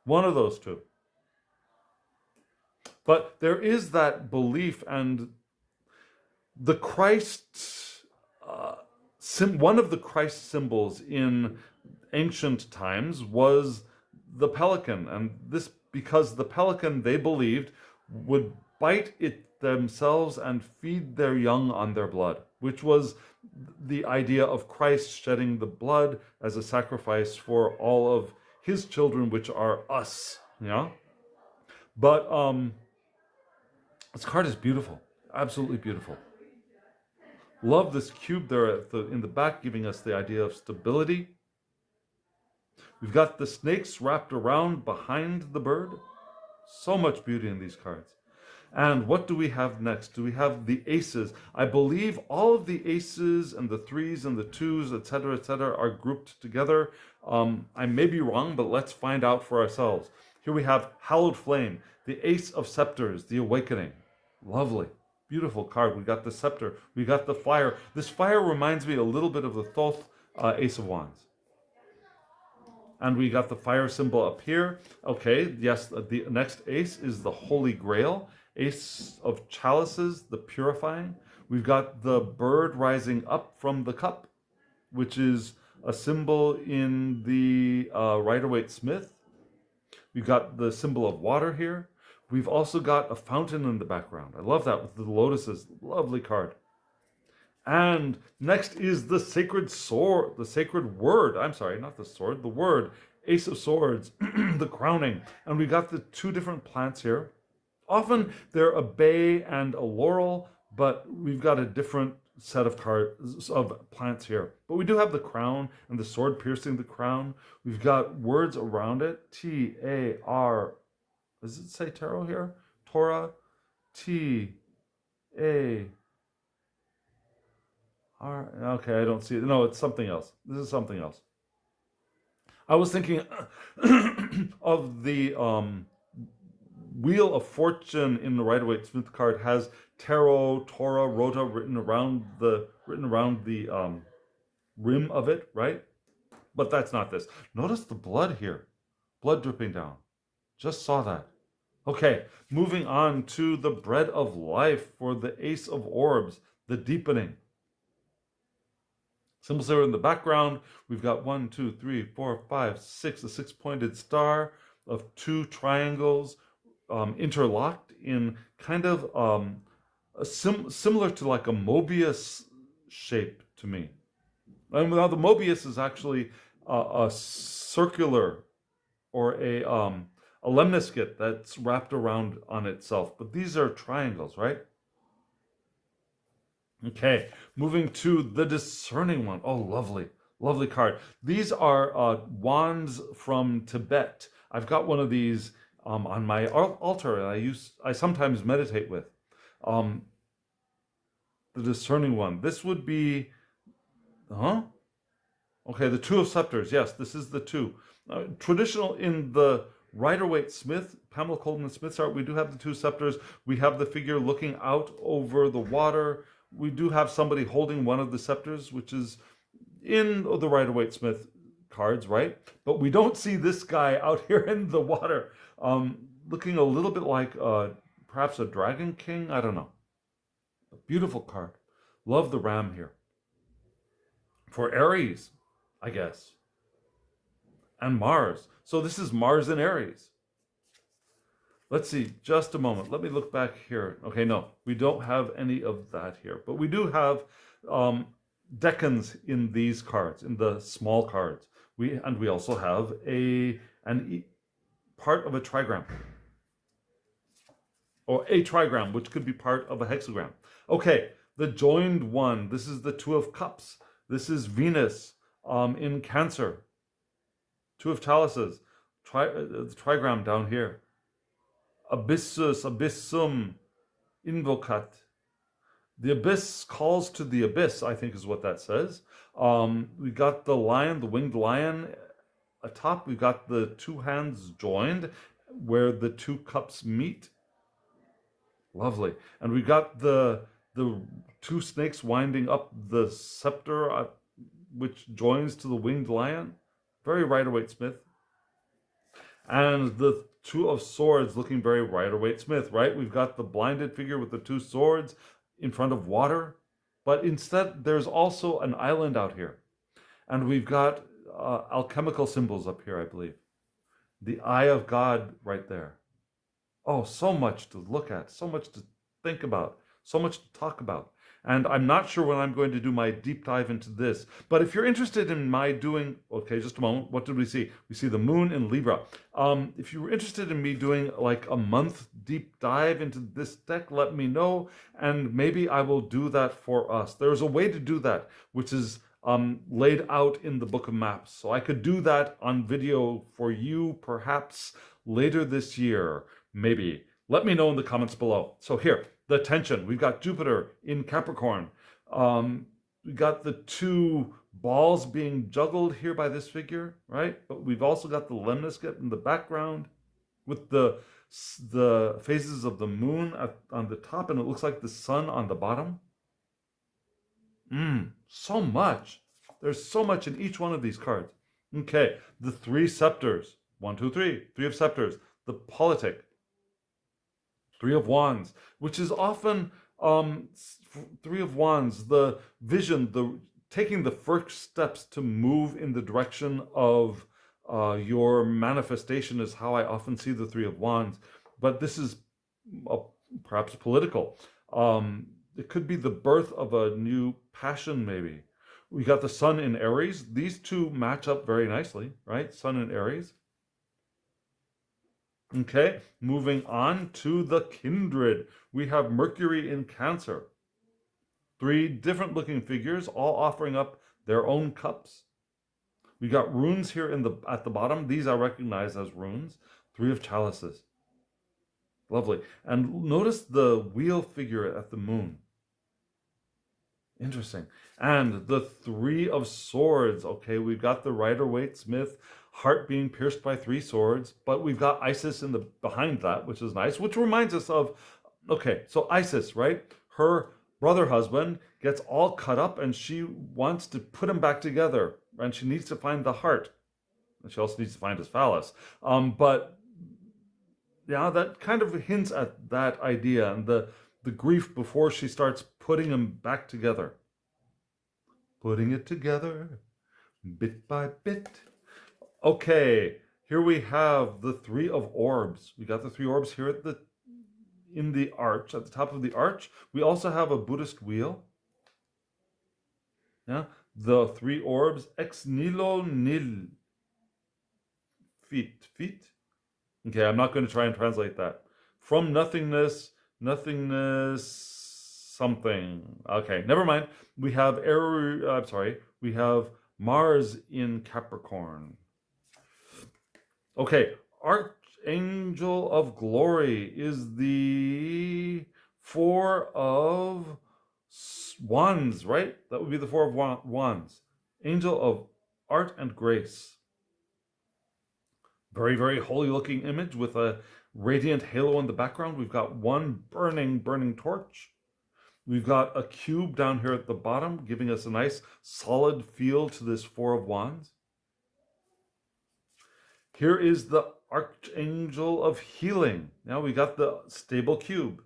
One of those two. But there is that belief, and the Christ, one of the Christ symbols in ancient times was the pelican, and this because the pelican, they believed, would bite it themselves and feed their young on their blood, which was the idea of Christ shedding the blood as a sacrifice for all of his children, which are us. Yeah. But this card is beautiful, absolutely beautiful. Love this cube there in the back, giving us the idea of stability. We've got the snakes wrapped around behind the bird. So much beauty in these cards. And what do we have next? Do we have the aces? I believe all of the aces and the threes and the twos, etc., are grouped together. I may be wrong, but let's find out for ourselves. Here we have Hallowed Flame, the Ace of Scepters, the Awakening. Lovely. Beautiful card. We got the scepter. We got the fire. This fire reminds me a little bit of the Thoth Ace of Wands. And we got the fire symbol up here. Okay, yes, the next ace is the Holy Grail. Ace of Chalices, the Purifying. We've got the bird rising up from the cup, which is a symbol in the Rider-Waite-Smith. We've got the symbol of water here. We've also got a fountain in the background. I love that with the lotuses. Lovely card. And next is the sacred sword, the sacred word. I'm sorry, not the sword, the word. Ace of Swords, the crowning. And we got the two different plants here. Often they're a bay and a laurel, but we've got a different set of cards of plants here. But we do have the crown and the sword piercing the crown. We've got words around it. T-A-R. Does it say tarot here? Torah. T-A. Okay, I don't see it. No, it's something else. This is something else. I was thinking of the Wheel of Fortune in the Rider-Waite-Smith card has tarot, Torah, Rota written around the rim of it, right? But that's not this. Notice the blood here, blood dripping down. Just saw that. Okay, moving on to the Bread of Life for the Ace of Orbs, the Deepening. Symbols are in the background. We've got 1, 2, 3, 4, 5, 6, a six-pointed star of two triangles interlocked in kind of similar to like a Mobius shape to me. And now the Mobius is actually a circular or a lemniscate that's wrapped around on itself. But these are triangles, right? Okay, moving to the Discerning One. Oh, lovely, lovely card. These are wands from Tibet. I've got one of these on my altar, and I sometimes meditate with. The Discerning One. This would be, okay, the Two of Scepters. Yes, this is the two. Traditional in the Rider-Waite-Smith, Pamela Colman Smith's art, we do have the two scepters. We have the figure looking out over the water. We do have somebody holding one of the scepters, which is in the Rider-Waite-Smith cards, right? But we don't see this guy out here in the water, looking a little bit like perhaps a Dragon King. I don't know. A beautiful card. Love the ram here. For Aries, I guess. And Mars. So this is Mars and Aries. Let's see, just a moment. Let me look back here. Okay, no, we don't have any of that here. But we do have decans in these cards, in the small cards. We also have part of a trigram, or a trigram, which could be part of a hexagram. Okay, the joined one. This is the Two of Cups. This is Venus in Cancer. Two of Chalices. The trigram down here. Abyssus, abyssum, invocat. The abyss calls to the abyss, I think is what that says. We got the lion, the winged lion atop. We got the two hands joined where the two cups meet. Lovely. And we got the two snakes winding up the scepter, which joins to the winged lion. Very Rider-Waite-Smith. And the Two of Swords looking very Rider-Waite-Smith, right? We've got the blinded figure with the two swords in front of water, but instead there's also an island out here. And we've got alchemical symbols up here, I believe. The Eye of God right there. Oh, so much to look at, so much to think about, so much to talk about. And I'm not sure when I'm going to do my deep dive into this. But if you're interested in my doing, okay, just a moment. What did we see? We see the moon in Libra. If you were interested in me doing like a month deep dive into this deck, let me know. And maybe I will do that for us. There's a way to do that, which is laid out in the Book of Maps. So I could do that on video for you perhaps later this year. Maybe. Let me know in the comments below. So here, the tension. We've got Jupiter in Capricorn. We got the two balls being juggled here by this figure, right? But we've also got the lemniscate in the background with the phases of the moon on the top, and it looks like the sun on the bottom. So much. There's so much in each one of these cards. Okay, the three scepters. 1, 2, 3. Three of scepters. The politic. Three of Wands, which is often Three of Wands, the vision, taking the first steps to move in the direction of your manifestation is how I often see the Three of Wands. But this is perhaps political. It could be the birth of a new passion, maybe. We got the Sun in Aries. These two match up very nicely, right? Sun in Aries. Okay, moving on to the kindred. We have Mercury in Cancer. Three different looking figures, all offering up their own cups. We got runes here at the bottom. These I recognize as runes. Three of Chalices. Lovely. And notice the wheel figure at the moon. Interesting. And the Three of Swords. Okay, we've got the Rider-Waite-Smith heart being pierced by three swords, but we've got Isis behind that, which is nice, which reminds us of, okay, so Isis, right? Her brother husband gets all cut up and she wants to put him back together, and she needs to find the heart. And she also needs to find his phallus. But yeah, that kind of hints at that idea and the grief before she starts putting him back together. Putting it together, bit by bit. Okay, here we have the Three of Orbs. We got the three orbs here in the arch, at the top of the arch. We also have a Buddhist wheel. Yeah, the three orbs, ex nihilo nil. Feet. Okay, I'm not going to try and translate that. From nothingness, something. Okay, never mind. We have we have Mars in Capricorn. Okay, Archangel of Glory is the Four of Wands, right? That would be the Four of Wands. Angel of Art and Grace. Very, very holy looking image with a radiant halo in the background. We've got one burning torch. We've got a cube down here at the bottom, giving us a nice solid feel to this Four of Wands. Here is the Archangel of Healing. Now we got the stable cube.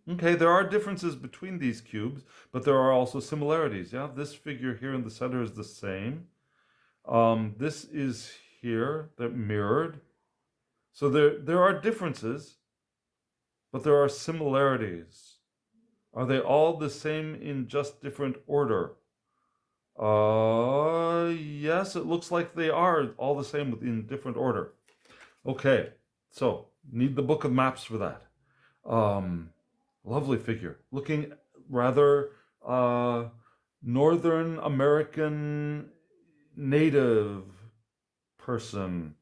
Okay, there are differences between these cubes, but there are also similarities. Yeah, this figure here in the center is the same. This is here, they're mirrored. So there are differences, but there are similarities. Are they all the same in just different order? Yes, it looks like they are all the same in different order. Okay, so need the book of maps for that. Lovely figure, looking rather Northern American native person.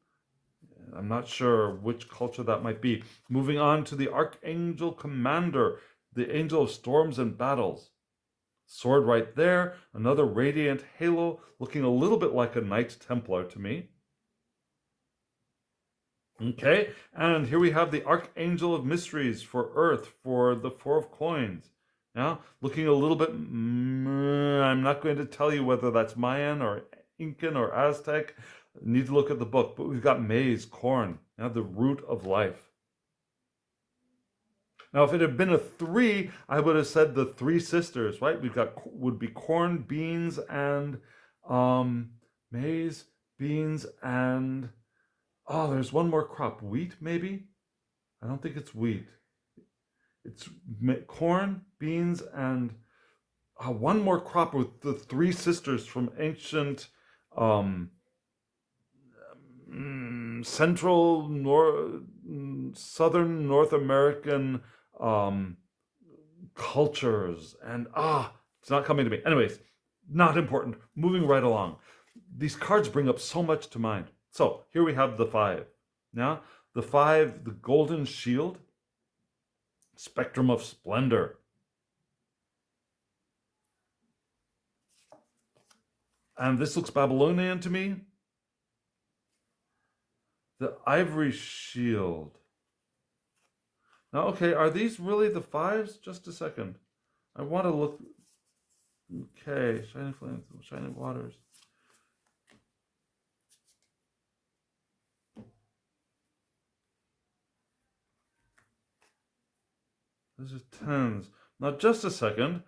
I'm not sure which culture that might be. Moving on to the Archangel Commander, the Angel of Storms and Battles. Sword right there, another radiant halo, looking a little bit like a Knight Templar to me. Okay, and here we have the Archangel of Mysteries for Earth for the Four of Coins. Now, looking a little bit, I'm not going to tell you whether that's Mayan or Incan or Aztec. Need to look at the book, but we've got maize, corn, now the root of life. Now, if it had been a 3, I would have said the 3 sisters, right? Would be corn, beans, and maize, beans, and there's one more crop, wheat maybe. I don't think it's wheat. It's corn, beans, and one more crop with the 3 sisters from ancient southern North American cultures, and it's not coming to me. Anyways, not important. Moving right along. These cards bring up so much to mind. So here we have the 5. Now, the 5, the Golden Shield, Spectrum of Splendor. And this looks Babylonian to me. The Ivory Shield. Now, okay, are these really the 5s? Just a second. I want to look. Okay, Shining Flames, Shining Waters. This is 10s. Now, just a second.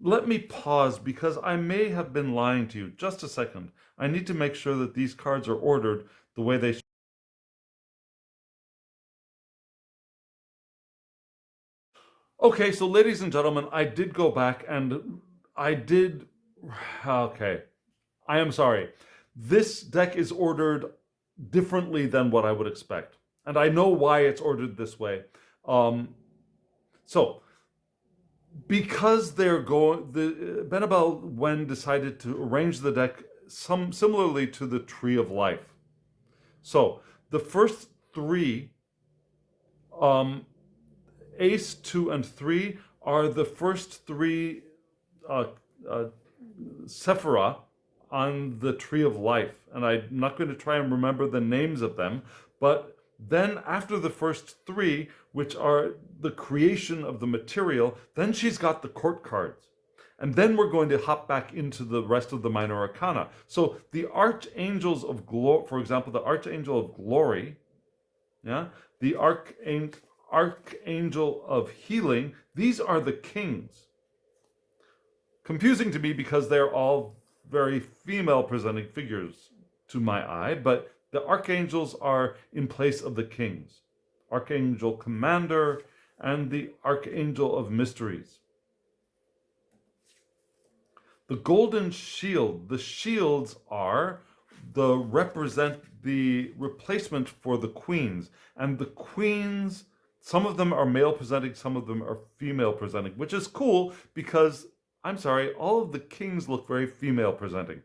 Let me pause because I may have been lying to you. Just a second. I need to make sure that these cards are ordered the way they should. Okay, so ladies and gentlemen, I did go back and I did. Okay, I am sorry. This deck is ordered differently than what I would expect. And I know why it's ordered this way. So, because they're going, the Benebell Wen decided to arrange the deck similarly to the Tree of Life. So, the first 3, Ace, 2, and 3 are the first 3 Sephira on the Tree of Life. And I'm not going to try and remember the names of them, but then after the first 3, which are the creation of the material, then she's got the court cards. And then we're going to hop back into the rest of the minor arcana. So the Archangels of Glory, for example, the Archangel of Glory, yeah, the Archangel of Healing, these are the kings. Confusing to me because they're all very female presenting figures to my eye, but the archangels are in place of the kings. Archangel Commander and the Archangel of Mysteries. The Golden Shield, the shields represent the replacement for the queens. And the queens, some of them are male presenting, some of them are female presenting, which is cool because, I'm sorry, all of the kings look very female presenting.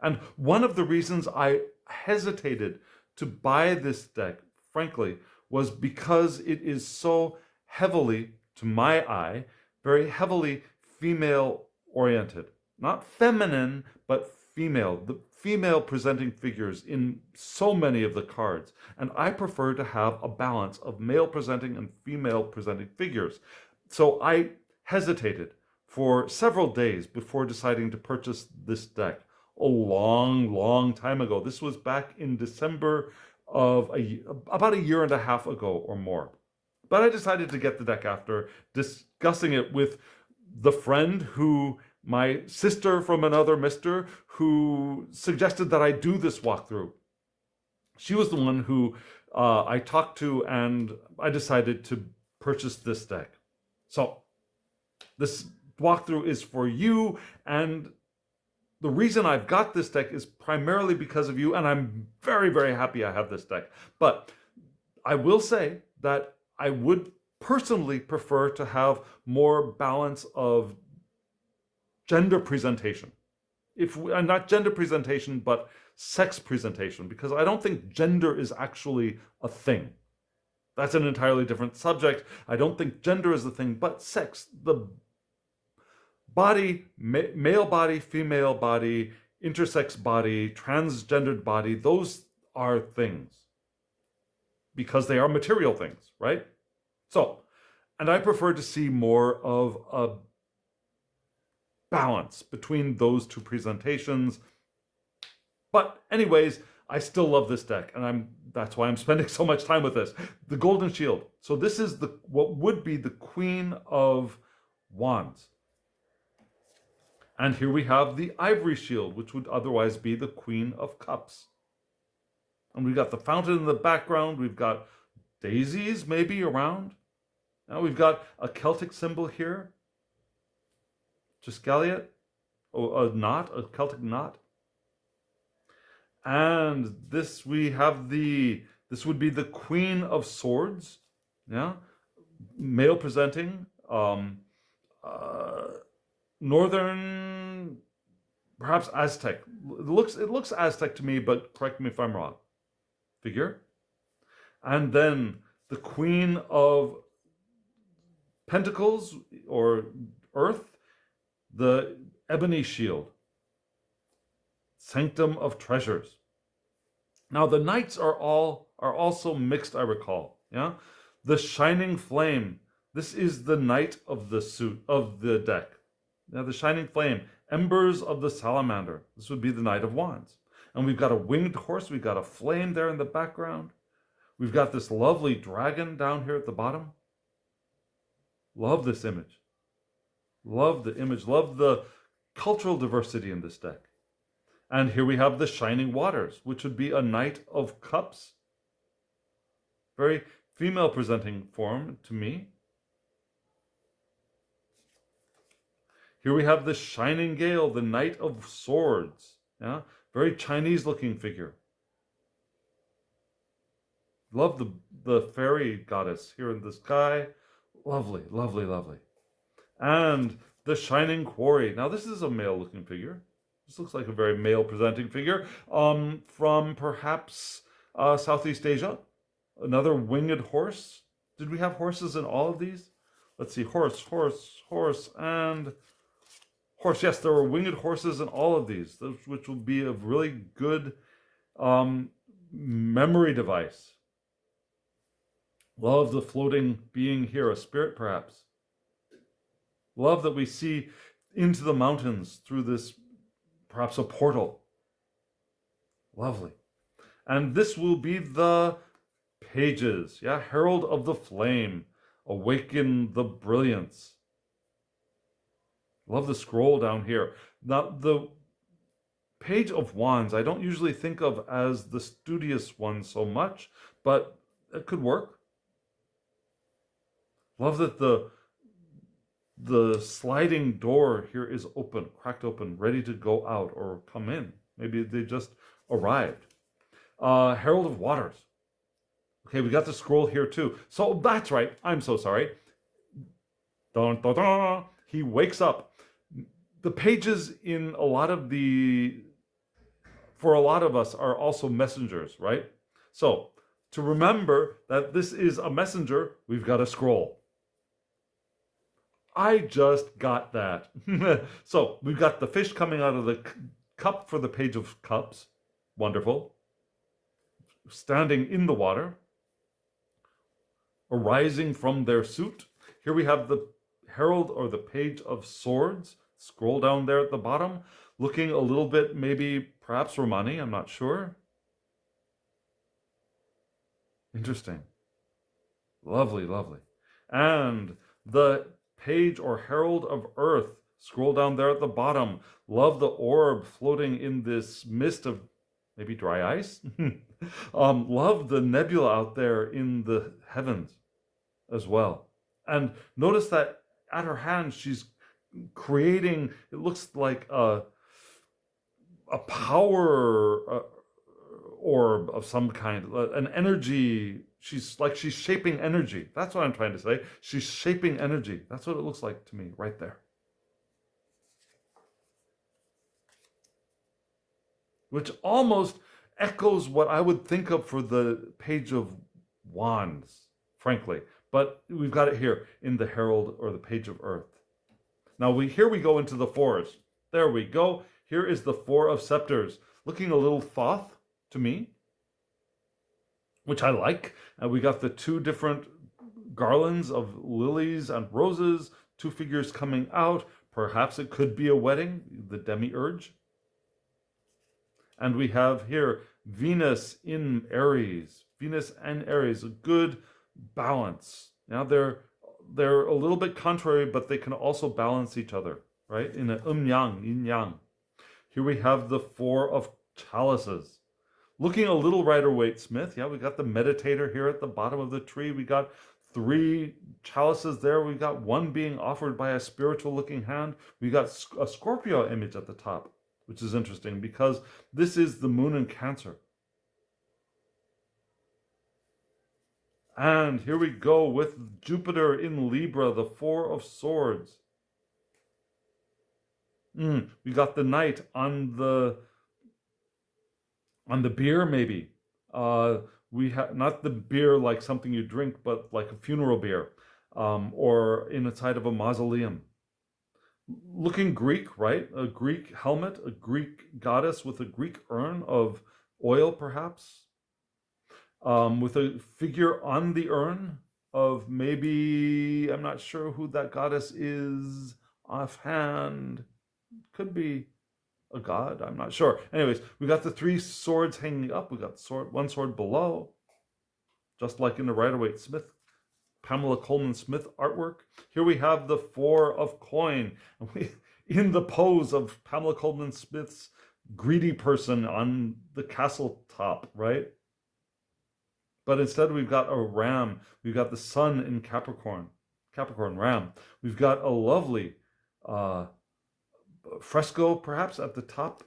And one of the reasons I hesitated to buy this deck, frankly, was because it is so heavily, to my eye, very heavily female oriented. Not feminine, but female. The female presenting figures in so many of the cards. And I prefer to have a balance of male presenting and female presenting figures. So I hesitated for several days before deciding to purchase this deck. A long time ago. This was back in December of about a year and a half ago or more. But I decided to get the deck after discussing it with the friend who, my sister from another mister, who suggested that I do this walkthrough. She was the one who I talked to, and I decided to purchase this deck. So this walkthrough is for you, and the reason I've got this deck is primarily because of you, and I'm very, very happy I have this deck. But I will say that I would personally prefer to have more balance of gender presentation. Not gender presentation, but sex presentation, because I don't think gender is actually a thing. That's an entirely different subject. I don't think gender is the thing, but sex, the body, male body, female body, intersex body, transgendered body, those are things because they are material things, right? So, and I prefer to see more of a balance between those two presentations. But anyways, I still love this deck, and that's why I'm spending so much time with this. The Golden Shield. So this is what would be the Queen of Wands. And here we have the Ivory Shield, which would otherwise be the Queen of Cups. And we've got the fountain in the background. We've got daisies maybe around. Now we've got a Celtic symbol here. Just Galliot. Oh, a Celtic knot. And this this would be the Queen of Swords. Yeah. Male presenting. Northern, perhaps Aztec. It looks Aztec to me, but correct me if I'm wrong. Figure. And then the Queen of Pentacles or Earth, the Ebony Shield. Sanctum of Treasures. Now the knights are also mixed, I recall. Yeah. The Shining Flame. This is the knight of the deck. Now the Shining Flame, Embers of the Salamander. This would be the Knight of Wands. And we've got a winged horse. We've got a flame there in the background. We've got this lovely dragon down here at the bottom. Love this image. Love the image. Love the cultural diversity in this deck. And here we have the Shining Waters, which would be a Knight of Cups. Very female presenting form to me. Here we have the Shining Gale, the Knight of Swords. Yeah, very Chinese looking figure. Love the fairy goddess here in the sky. Lovely, lovely, lovely. And the Shining Quarry. Now this is a male looking figure. This looks like a very male presenting figure from perhaps Southeast Asia. Another winged horse. Did we have horses in all of these? Let's see, horse, and horse. Yes, there were winged horses in all of these, which will be a really good memory device. Love the floating being here, a spirit perhaps. Love that we see into the mountains through this, perhaps a portal. Lovely. And this will be the pages. Yeah, Herald of the Flame. Awaken the Brilliance. Love the scroll down here. Now, the Page of Wands, I don't usually think of as the studious one so much, but it could work. Love that the sliding door here is open, cracked open, ready to go out or come in. Maybe they just arrived. Herald of Waters. Okay, we got the scroll here too. So that's right. I'm so sorry. Dun, dun, dun. He wakes up. The pages in for a lot of us are also messengers, right? So to remember that this is a messenger, we've got a scroll. I just got that. So we've got the fish coming out of the cup for the Page of Cups. Wonderful. Standing in the water. Arising from their suit. Here we have the Herald or the Page of Swords. Scroll down there at the bottom. Looking a little bit, maybe, perhaps Romani, I'm not sure. Interesting. Lovely, lovely. And the Page or Herald of Earth. Scroll down there at the bottom. Love the orb floating in this mist of maybe dry ice. Love the nebula out there in the heavens as well. And notice that at her hand, she's creating, it looks like a power orb of some kind, an energy. She's shaping energy. That's what I'm trying to say. She's shaping energy. That's what it looks like to me right there. Which almost echoes what I would think of for the Page of Wands, frankly. But we've got it here in the Herald or the Page of Earth. Now here we go into the fours. There we go. Here is the Four of Scepters, looking a little Thoth to me, which I like. And we got the two different garlands of lilies and roses, two figures coming out. Perhaps it could be a wedding, the demiurge. And we have here Venus in Aries. Venus and Aries, a good balance. Now they're a little bit contrary, but they can also balance each other, right? In an yang, yin yang. Here we have the Four of Chalices. Looking a little Rider-Waite-Smith. Yeah, we got the meditator here at the bottom of the tree. We got three chalices there. We got one being offered by a spiritual looking hand. We got a Scorpio image at the top, which is interesting because this is the moon in Cancer. And here we go with Jupiter in Libra, the Four of Swords. We got the Knight on the bier, maybe. We have not the beer like something you drink, but like a funeral beer, or inside of a mausoleum. Looking Greek, right? A Greek helmet, a Greek goddess with a Greek urn of oil, perhaps, with a figure on the urn of maybe, I'm not sure who that goddess is offhand. Could be a god, I'm not sure. Anyways, we got the three swords hanging up. We got one sword below, just like in the Rider-Waite-Smith, Pamela Coleman Smith artwork. Here we have the Four of Coin, in the pose of Pamela Coleman Smith's greedy person on the castle top, right? But instead we've got a ram. We've got the sun in Capricorn ram. We've got a lovely fresco, perhaps at the top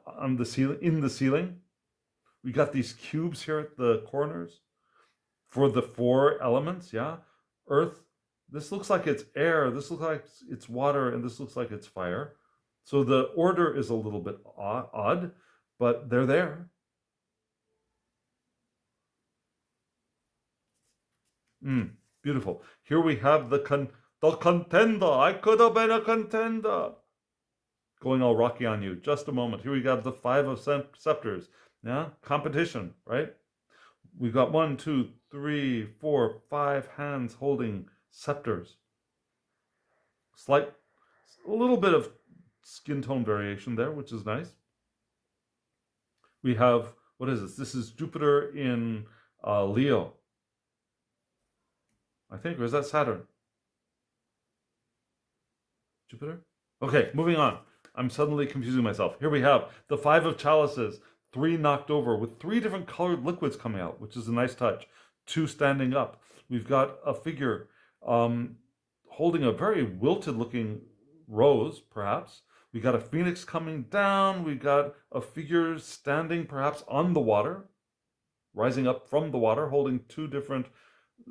on the ceiling, in the ceiling. We got these cubes here at the corners for the four elements. Yeah, earth. This looks like it's air. This looks like it's water, and this looks like it's fire. So the order is a little bit odd, but they're there. Beautiful. Here we have the contender. I could have been a contender. Going all rocky on you. Just a moment. Here we got the Five of Scepters. Yeah, competition, right? We've got 1, 2, 3, 4, 5 hands holding scepters. A little bit of skin tone variation there, which is nice. We have, what is this? This is Jupiter in Leo, I think, or is that Saturn? Jupiter? Okay, moving on. I'm suddenly confusing myself. Here we have the Five of Chalices, 3 knocked over with 3 different colored liquids coming out, which is a nice touch. 2 standing up. We've got a figure holding a very wilted looking rose, perhaps. We got a phoenix coming down. We got a figure standing perhaps on the water, rising up from the water, holding 2 different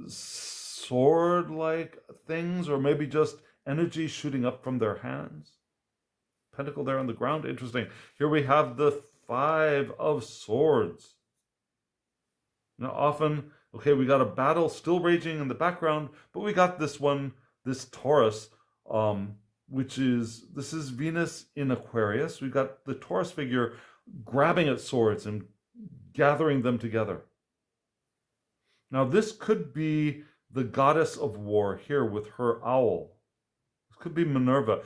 sword-like things, or maybe just energy shooting up from their hands. Pentacle there on the ground. Interesting. Here we have the Five of Swords. Now often, okay, we got a battle still raging in the background, but we got this one, this Taurus, this is Venus in Aquarius. We've got the Taurus figure grabbing at swords and gathering them together. Now this could be the goddess of war here with her owl. This could be Minerva.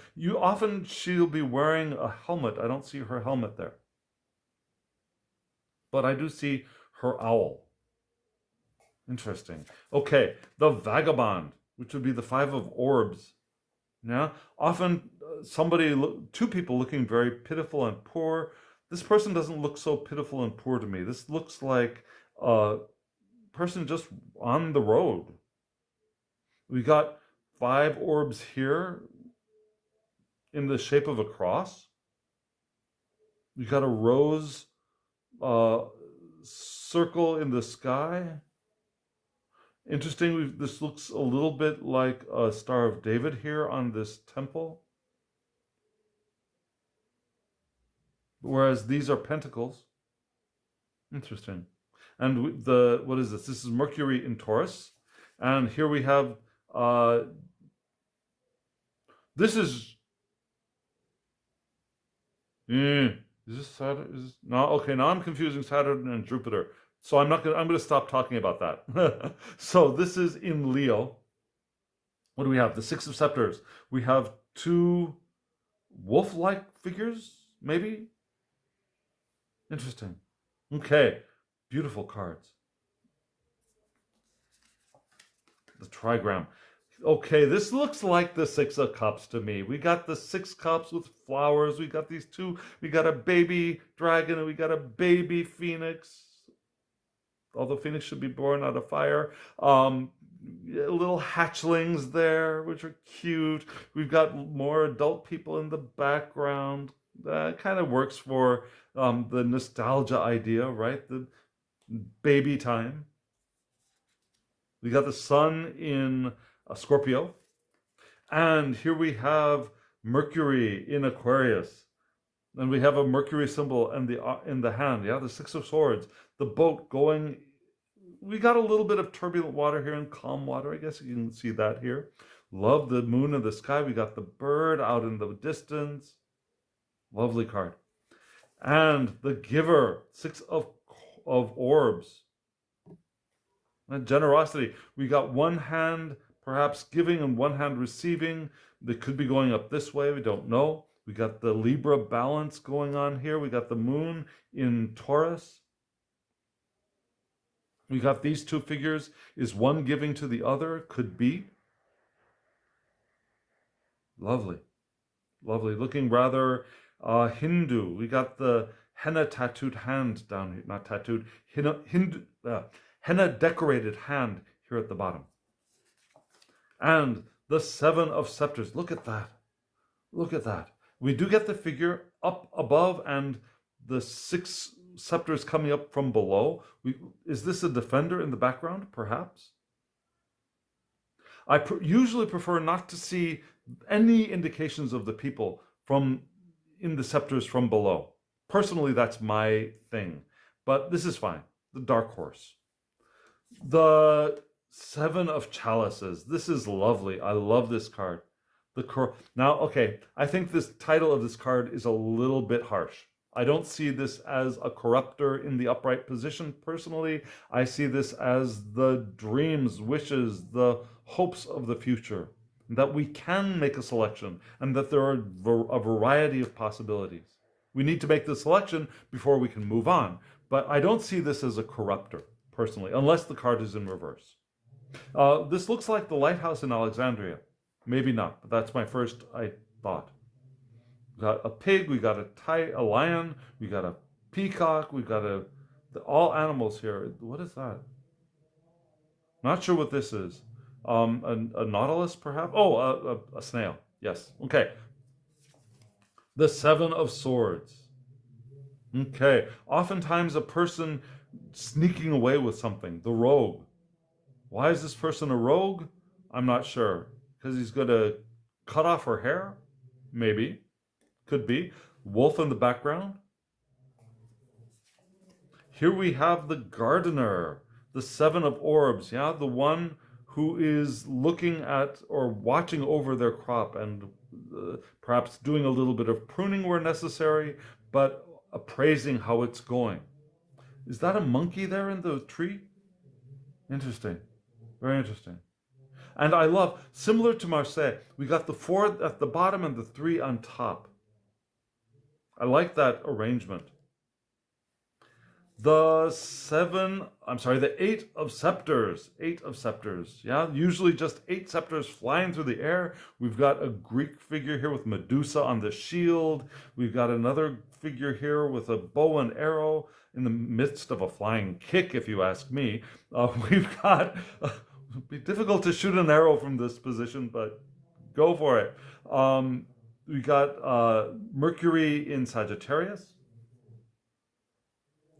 She'll be wearing a helmet. I don't see her helmet there, but I do see her owl. Interesting. Okay, the Vagabond, which would be the Five of Orbs. Yeah, often 2 people looking very pitiful and poor. This person doesn't look so pitiful and poor to me. This looks like a person just on the road. We got 5 orbs here in the shape of a cross. We got a rose circle in the sky. Interesting, this looks a little bit like a Star of David here on this temple. Whereas these are pentacles. Interesting. And what is this? This is Mercury in Taurus. And here we have, this is, is this Saturn? No, okay, now I'm confusing Saturn and Jupiter. So I'm going to stop talking about that. So this is in Leo. What do we have? The Six of Scepters. We have two wolf-like figures, maybe? Interesting. Okay, beautiful cards. The trigram. Okay, this looks like the Six of Cups to me. We got the 6 cups with flowers. We got these two. We got a baby dragon and we got a baby phoenix. Although phoenix should be born out of fire. Little hatchlings there, which are cute. We've got more adult people in the background. That kind of works for the nostalgia idea, right? The baby time. We got the sun in Scorpio. And here we have Mercury in Aquarius. And we have a Mercury symbol and in the hand. Yeah, the Six of Swords. The boat going. We got a little bit of turbulent water here and calm water. I guess you can see that here. Love the moon in the sky. We got the bird out in the distance. Lovely card. And the giver, 6 of orbs. And generosity. We got one hand perhaps giving and one hand receiving. They could be going up this way. We don't know. We got the Libra balance going on here. We got the moon in Taurus. We got these two figures. Is one giving to the other? Could be. Lovely. Lovely. Looking rather Hindu. We got the henna tattooed hand down here. Not tattooed. Henna decorated hand here at the bottom. And the 7 of Scepters. Look at that. Look at that. We do get the figure up above and the 6 scepters coming up from below. Is this a defender in the background, perhaps? I usually prefer not to see any indications of the people in the scepters from below. Personally, that's my thing. But this is fine. The Dark Horse. The 7 of Chalices. This is lovely. I love this card. Now, okay, I think this title of this card is a little bit harsh. I don't see this as a corruptor in the upright position personally. I see this as the dreams, wishes, the hopes of the future. That we can make a selection and that there are a variety of possibilities. We need to make the selection before we can move on. But I don't see this as a corruptor personally, unless the card is in reverse. This looks like the lighthouse in Alexandria. Maybe not, but that's my first thought. We got a pig, we got a lion, we got a peacock, we got all animals here. What is that? Not sure what this is. A nautilus, perhaps? Oh, a snail. Yes. Okay. The 7 of Swords. Okay. Oftentimes a person sneaking away with something. The rogue. Why is this person a rogue? I'm not sure. Because he's going to cut off her hair? Maybe. Could be. Wolf in the background. Here we have the gardener. The 7 of Orbs. Yeah, the one who is looking at or watching over their crop and perhaps doing a little bit of pruning where necessary, but appraising how it's going. Is that a monkey there in the tree? Interesting. Very interesting. And I love, similar to Marseille, we got the 4 at the bottom and the 3 on top. I like that arrangement. The 8 of Scepters. 8 of Scepters. Yeah, usually just 8 scepters flying through the air. We've got a Greek figure here with Medusa on the shield. We've got another figure here with a bow and arrow in the midst of a flying kick, if you ask me. We've got... it'd be difficult to shoot an arrow from this position, but go for it. We got Mercury in Sagittarius.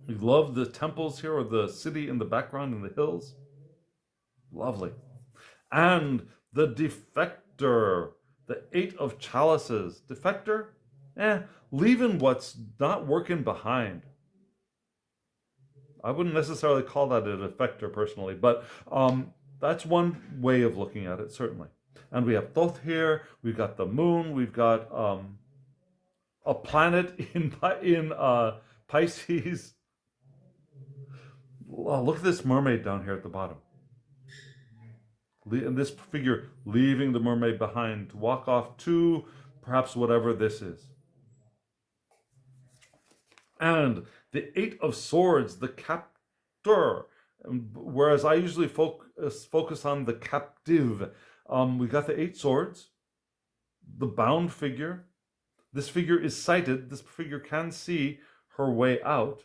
We love the temples here, or the city in the background in the hills. Lovely. And the defector, the 8 of chalices. Defector? Leaving what's not working behind. I wouldn't necessarily call that a defector personally, but that's one way of looking at it, certainly. And we have Thoth here, we've got the moon, we've got a planet in Pisces. Oh, look at this mermaid down here at the bottom. And this figure leaving the mermaid behind to walk off to perhaps whatever this is. And the 8 of swords, the captor. Whereas I usually focus on the captive. We got the 8 swords, the bound figure. This figure is sighted. This figure can see her way out.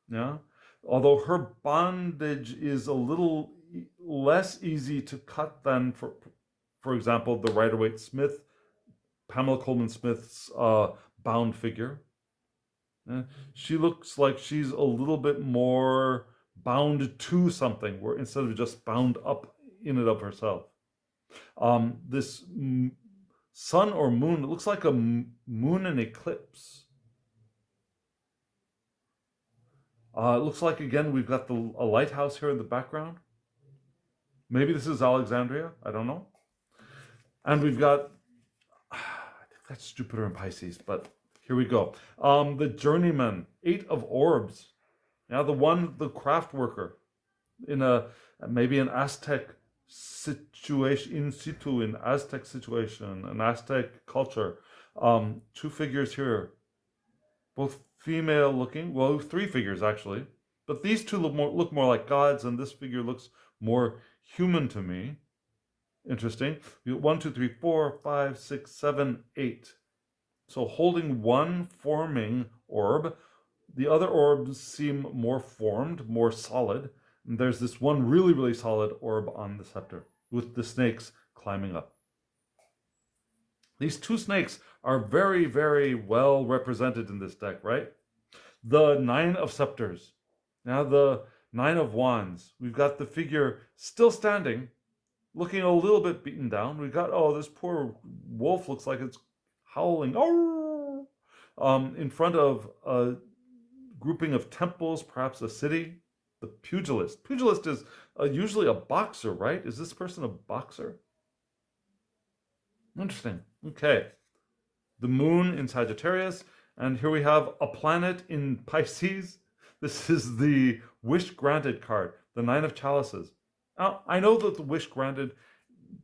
Yeah. Although her bondage is a little less easy to cut than, for example, the Rider-Waite Smith, Pamela Coleman Smith's bound figure. She looks like she's a little bit more bound to something, where instead of just bound up in and of herself. This sun or moon, it looks like a moon in eclipse. It looks like, again, we've got a lighthouse here in the background. Maybe this is Alexandria. I don't know. And we've got, I think that's Jupiter and Pisces, but here we go. The journeyman, 8 of orbs. Now the craft worker in maybe an Aztec situation, in situ, in Aztec situation, an Aztec culture. 2 figures here, both female looking, well, 3 figures actually, but these 2 look more like gods, and this figure looks more human to me. Interesting. 1, 2, 3, 4, 5, 6, 7, 8. So holding one forming orb, the other orbs seem more formed, more solid. And there's this one really, really solid orb on the scepter with the snakes climbing up. These 2 snakes are very, very well represented in this deck, right? The 9 of scepters. Now the 9 of wands. We've got the figure still standing, looking a little bit beaten down. We've got, this poor wolf looks like it's howling. In front of a grouping of temples, perhaps a city. The pugilist. Pugilist is usually a boxer, right? Is this person a boxer? Interesting. Okay. The moon in Sagittarius. And here we have a planet in Pisces. This is the wish granted card, the 9 of chalices. Now, I know that the wish granted,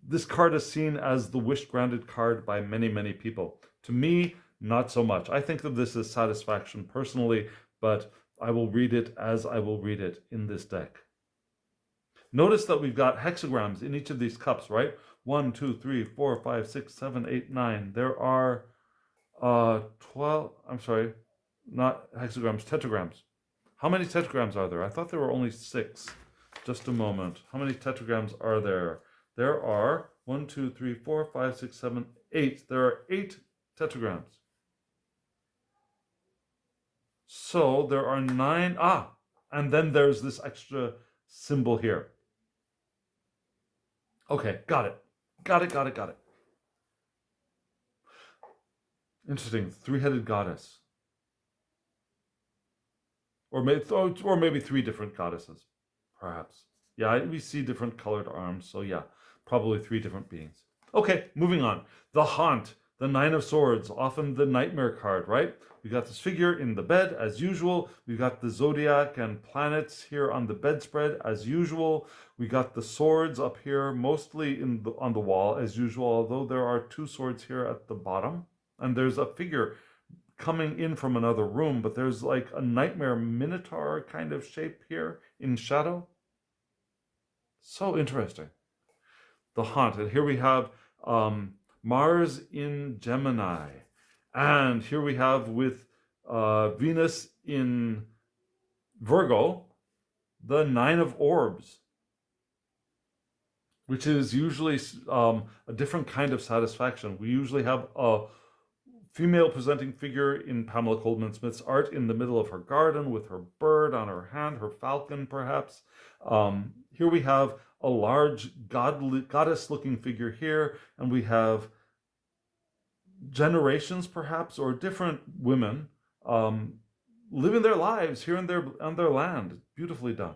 this card is seen as the wish granted card by many, many people. To me, not so much. I think of this as satisfaction personally, but I will read it as I will read it in this deck. Notice that we've got hexagrams in each of these cups, right? 1, 2, 3, 4, 5, 6, 7, 8, 9. There are 12, I'm sorry, not hexagrams, tetragrams. How many tetragrams are there? I thought there were only 6. Just a moment. How many tetragrams are there? There are 1, 2, 3, 4, 5, 6, 7, 8. There are 8 tetragrams. So there are 9. And then there's this extra symbol here. Okay, got it. Got it. Interesting. 3-headed goddess. Or maybe 3 different goddesses, perhaps. Yeah, we see different colored arms, so yeah, probably 3 different beings. Okay, moving on. The haunt, the 9 of swords, often the nightmare card, right? We got this figure in the bed, as usual. We got the zodiac and planets here on the bedspread, as usual. We got the swords up here, mostly on the wall, as usual, although there are 2 swords here at the bottom. And there's a figure coming in from another room, but there's like a nightmare minotaur kind of shape here in shadow. So interesting. The haunt. And here we have Mars in Gemini. And here we have with Venus in Virgo, the 9 of orbs, which is usually a different kind of satisfaction. We usually have a female presenting figure in Pamela Coleman Smith's art in the middle of her garden with her bird on her hand, her falcon perhaps. Here we have a large goddess-looking figure here, and we have generations perhaps, or different women living their lives here on their land. Beautifully done.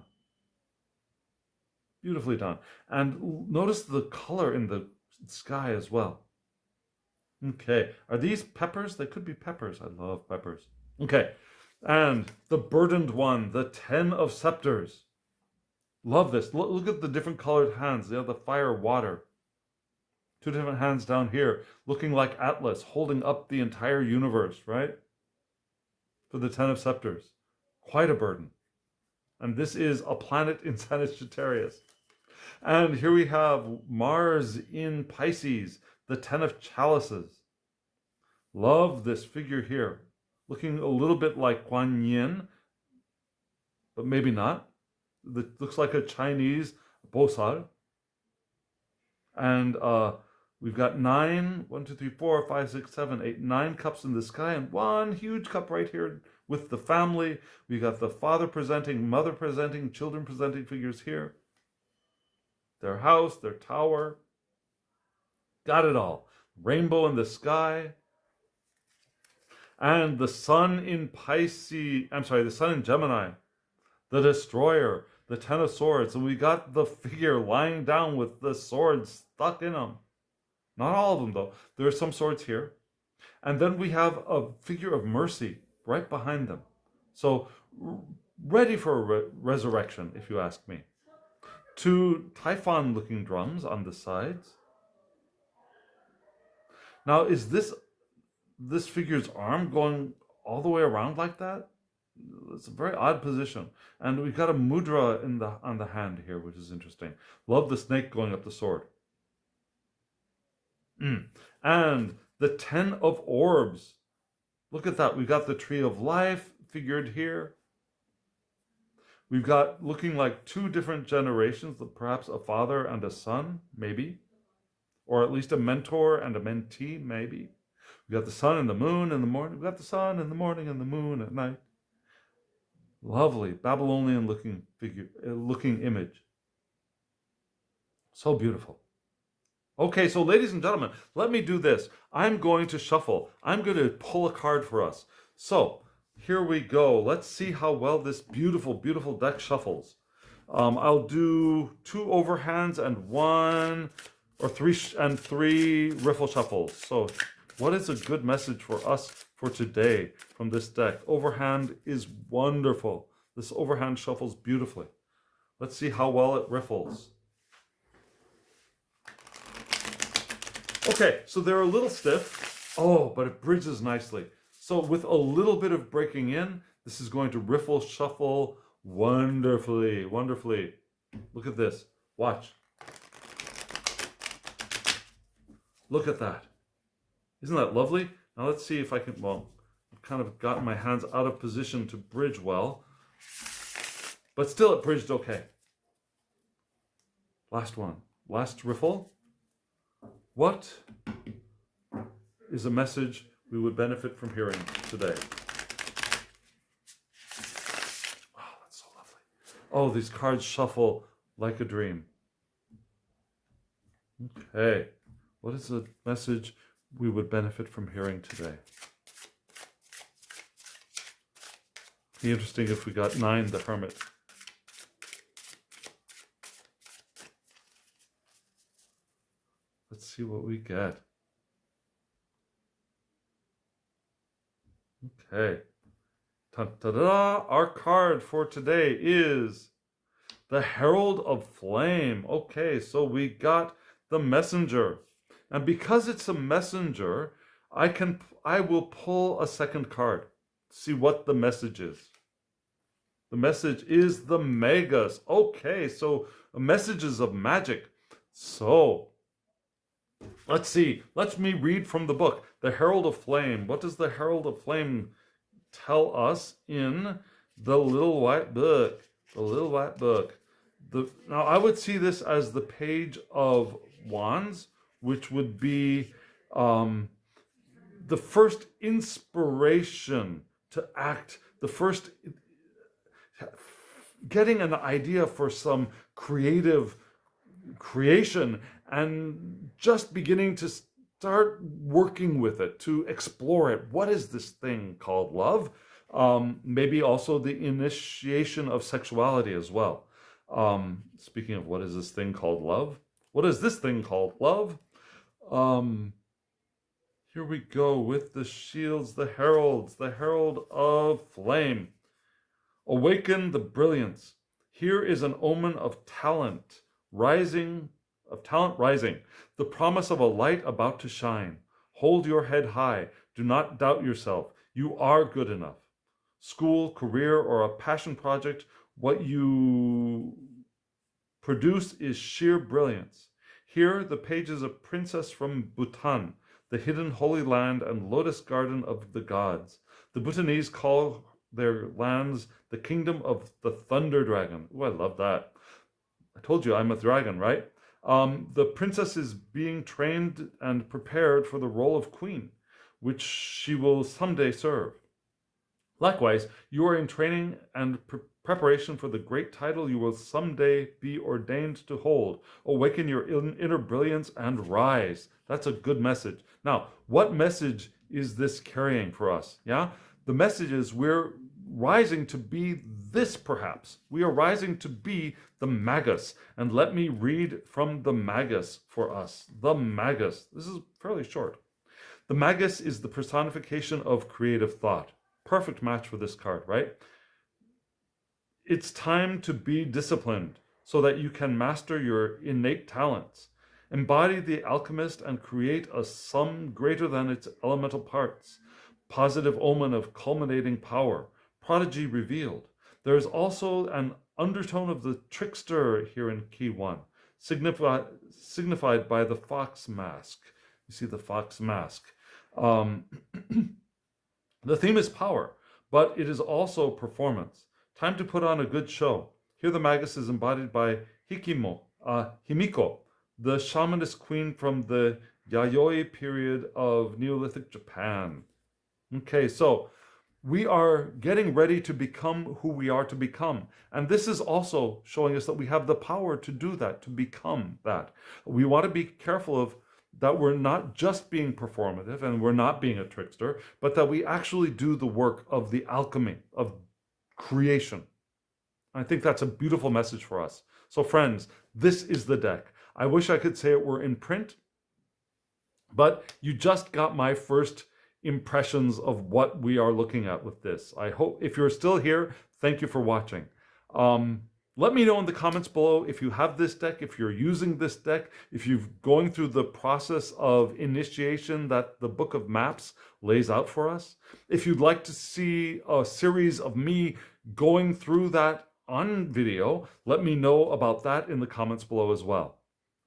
Beautifully done. And notice the color in the sky as well. Okay, are these peppers? They could be peppers. I love peppers. Okay, and the burdened one, the 10 of scepters. Love this. Look at the different colored hands. They have the fire, water. Two different hands down here, looking like Atlas, holding up the entire universe, right? For the 10 of scepters. Quite a burden. And this is a planet in Sagittarius. And here we have Mars in Pisces, the 10 of chalices. Love this figure here. Looking a little bit like Guan Yin, but maybe not. It looks like a Chinese bosal. And we've got 9 cups in the sky, and one huge cup right here with the family. We got the father presenting, mother presenting, children presenting figures here. Their house, their tower. Got it all. Rainbow in the sky. And the sun in Pisces, the sun in Gemini. The destroyer, the 10 of swords. And we got the figure lying down with the swords stuck in them. Not all of them, though. There are some swords here. And then we have a figure of mercy right behind them. So, ready for a resurrection, if you ask me. 2 Typhon-looking drums on the sides. Now, is this figure's arm going all the way around like that? It's a very odd position. And we've got a mudra on the hand here, which is interesting. Love the snake going up the sword. And the 10 of orbs. Look at that. We've got the tree of life figured here. We've got looking like 2 different generations, perhaps a father and a son, maybe. Or at least a mentor and a mentee, maybe. We've got the sun and the moon in the morning. We've got the sun in the morning and the moon at night. Lovely Babylonian looking image. So beautiful. Okay, so ladies and gentlemen, let me do this. I'm going to shuffle. I'm going to pull a card for us. So here we go. Let's see how well this beautiful, beautiful deck shuffles. I'll do 2 overhands and 3 riffle shuffles. So what is a good message for us for today from this deck? Overhand is wonderful. This overhand shuffles beautifully. Let's see how well it riffles. Okay, so they're a little stiff. Oh, but it bridges nicely. So with a little bit of breaking in, this is going to riffle, shuffle wonderfully, wonderfully. Look at this. Watch. Look at that. Isn't that lovely? Now let's see if I can, well, I've kind of gotten my hands out of position to bridge well. But still it bridged okay. Last one. Last riffle. What is a message we would benefit from hearing today? Oh, that's so lovely. Oh, these cards shuffle like a dream. Okay. What is a message we would benefit from hearing today? Be interesting if we got 9, the Hermit. Let's see what we get. Okay. Ta-da-da! Our card for today is the Herald of Flame. Okay, so we got the Messenger. And because it's a messenger, I will pull a second card. See what the message is. The message is the Magus. Okay, so messages of magic. So let's see. Let me read from the book, The Herald of Flame. What does the Herald of Flame tell us in the little white book? The little white book. Now, I would see this as the Page of Wands, which would be the first inspiration to act, the first getting an idea for some creative creation, and just beginning to start working with it, to explore it. What is this thing called love? Maybe also the initiation of sexuality as well. Speaking of what is this thing called love? What is this thing called love? Here we go with the shields, the heralds, the herald of flame. Awaken the brilliance. Here is an omen of talent rising, the promise of a light about to shine. Hold your head high. Do not doubt yourself. You are good enough. School, career, or a passion project, what you produce is sheer brilliance. Here, the page is a princess from Bhutan, the hidden holy land and lotus garden of the gods. The Bhutanese call their lands the kingdom of the thunder dragon. Oh, I love that. I told you I'm a dragon, right? The princess is being trained and prepared for the role of queen, which she will someday serve. Likewise, you are in training and preparation for the great title you will someday be ordained to hold. Awaken your inner brilliance and rise. That's a good message. Now, what message is this carrying for us? Yeah, the message is we're rising to be this, perhaps. We are rising to be the Magus. And let me read from the Magus for us. The Magus. This is fairly short. The Magus is the personification of creative thought. Perfect match for this card, right? It's time to be disciplined so that you can master your innate talents. Embody the alchemist and create a sum greater than its elemental parts. Positive omen of culminating power. Prodigy revealed. There is also an undertone of the trickster here in Key 1, signified by the fox mask. You see the fox mask. The theme is power, but it is also performance. Time to put on a good show. Here the Magus is embodied by Himiko, the shamanist queen from the Yayoi period of Neolithic Japan. Okay, so we are getting ready to become who we are to become. And this is also showing us that we have the power to do that, to become that. We want to be careful of that we're not just being performative and we're not being a trickster, but that we actually do the work of the alchemy, of creation. I think that's a beautiful message for us. So friends, this is the deck. I wish I could say it were in print, but you just got my first impressions of what we are looking at with this. I hope, if you're still here, thank you for watching. Let me know in the comments below if you have this deck, if you're using this deck, if you're going through the process of initiation that the Book of Maps lays out for us. If you'd like to see a series of me going through that on video, let me know about that in the comments below as well.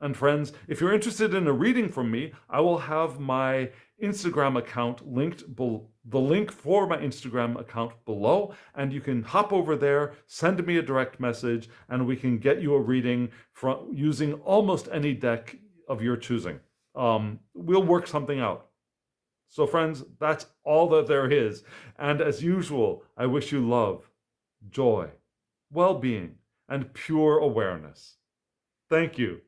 And friends, if you're interested in a reading from me, I will have my Instagram account linked, the link for my Instagram account below, and you can hop over there, send me a direct message, and we can get you a reading from using almost any deck of your choosing. We'll work something out. So friends, that's all that there is. And as usual, I wish you love, joy, well-being, and pure awareness. Thank you.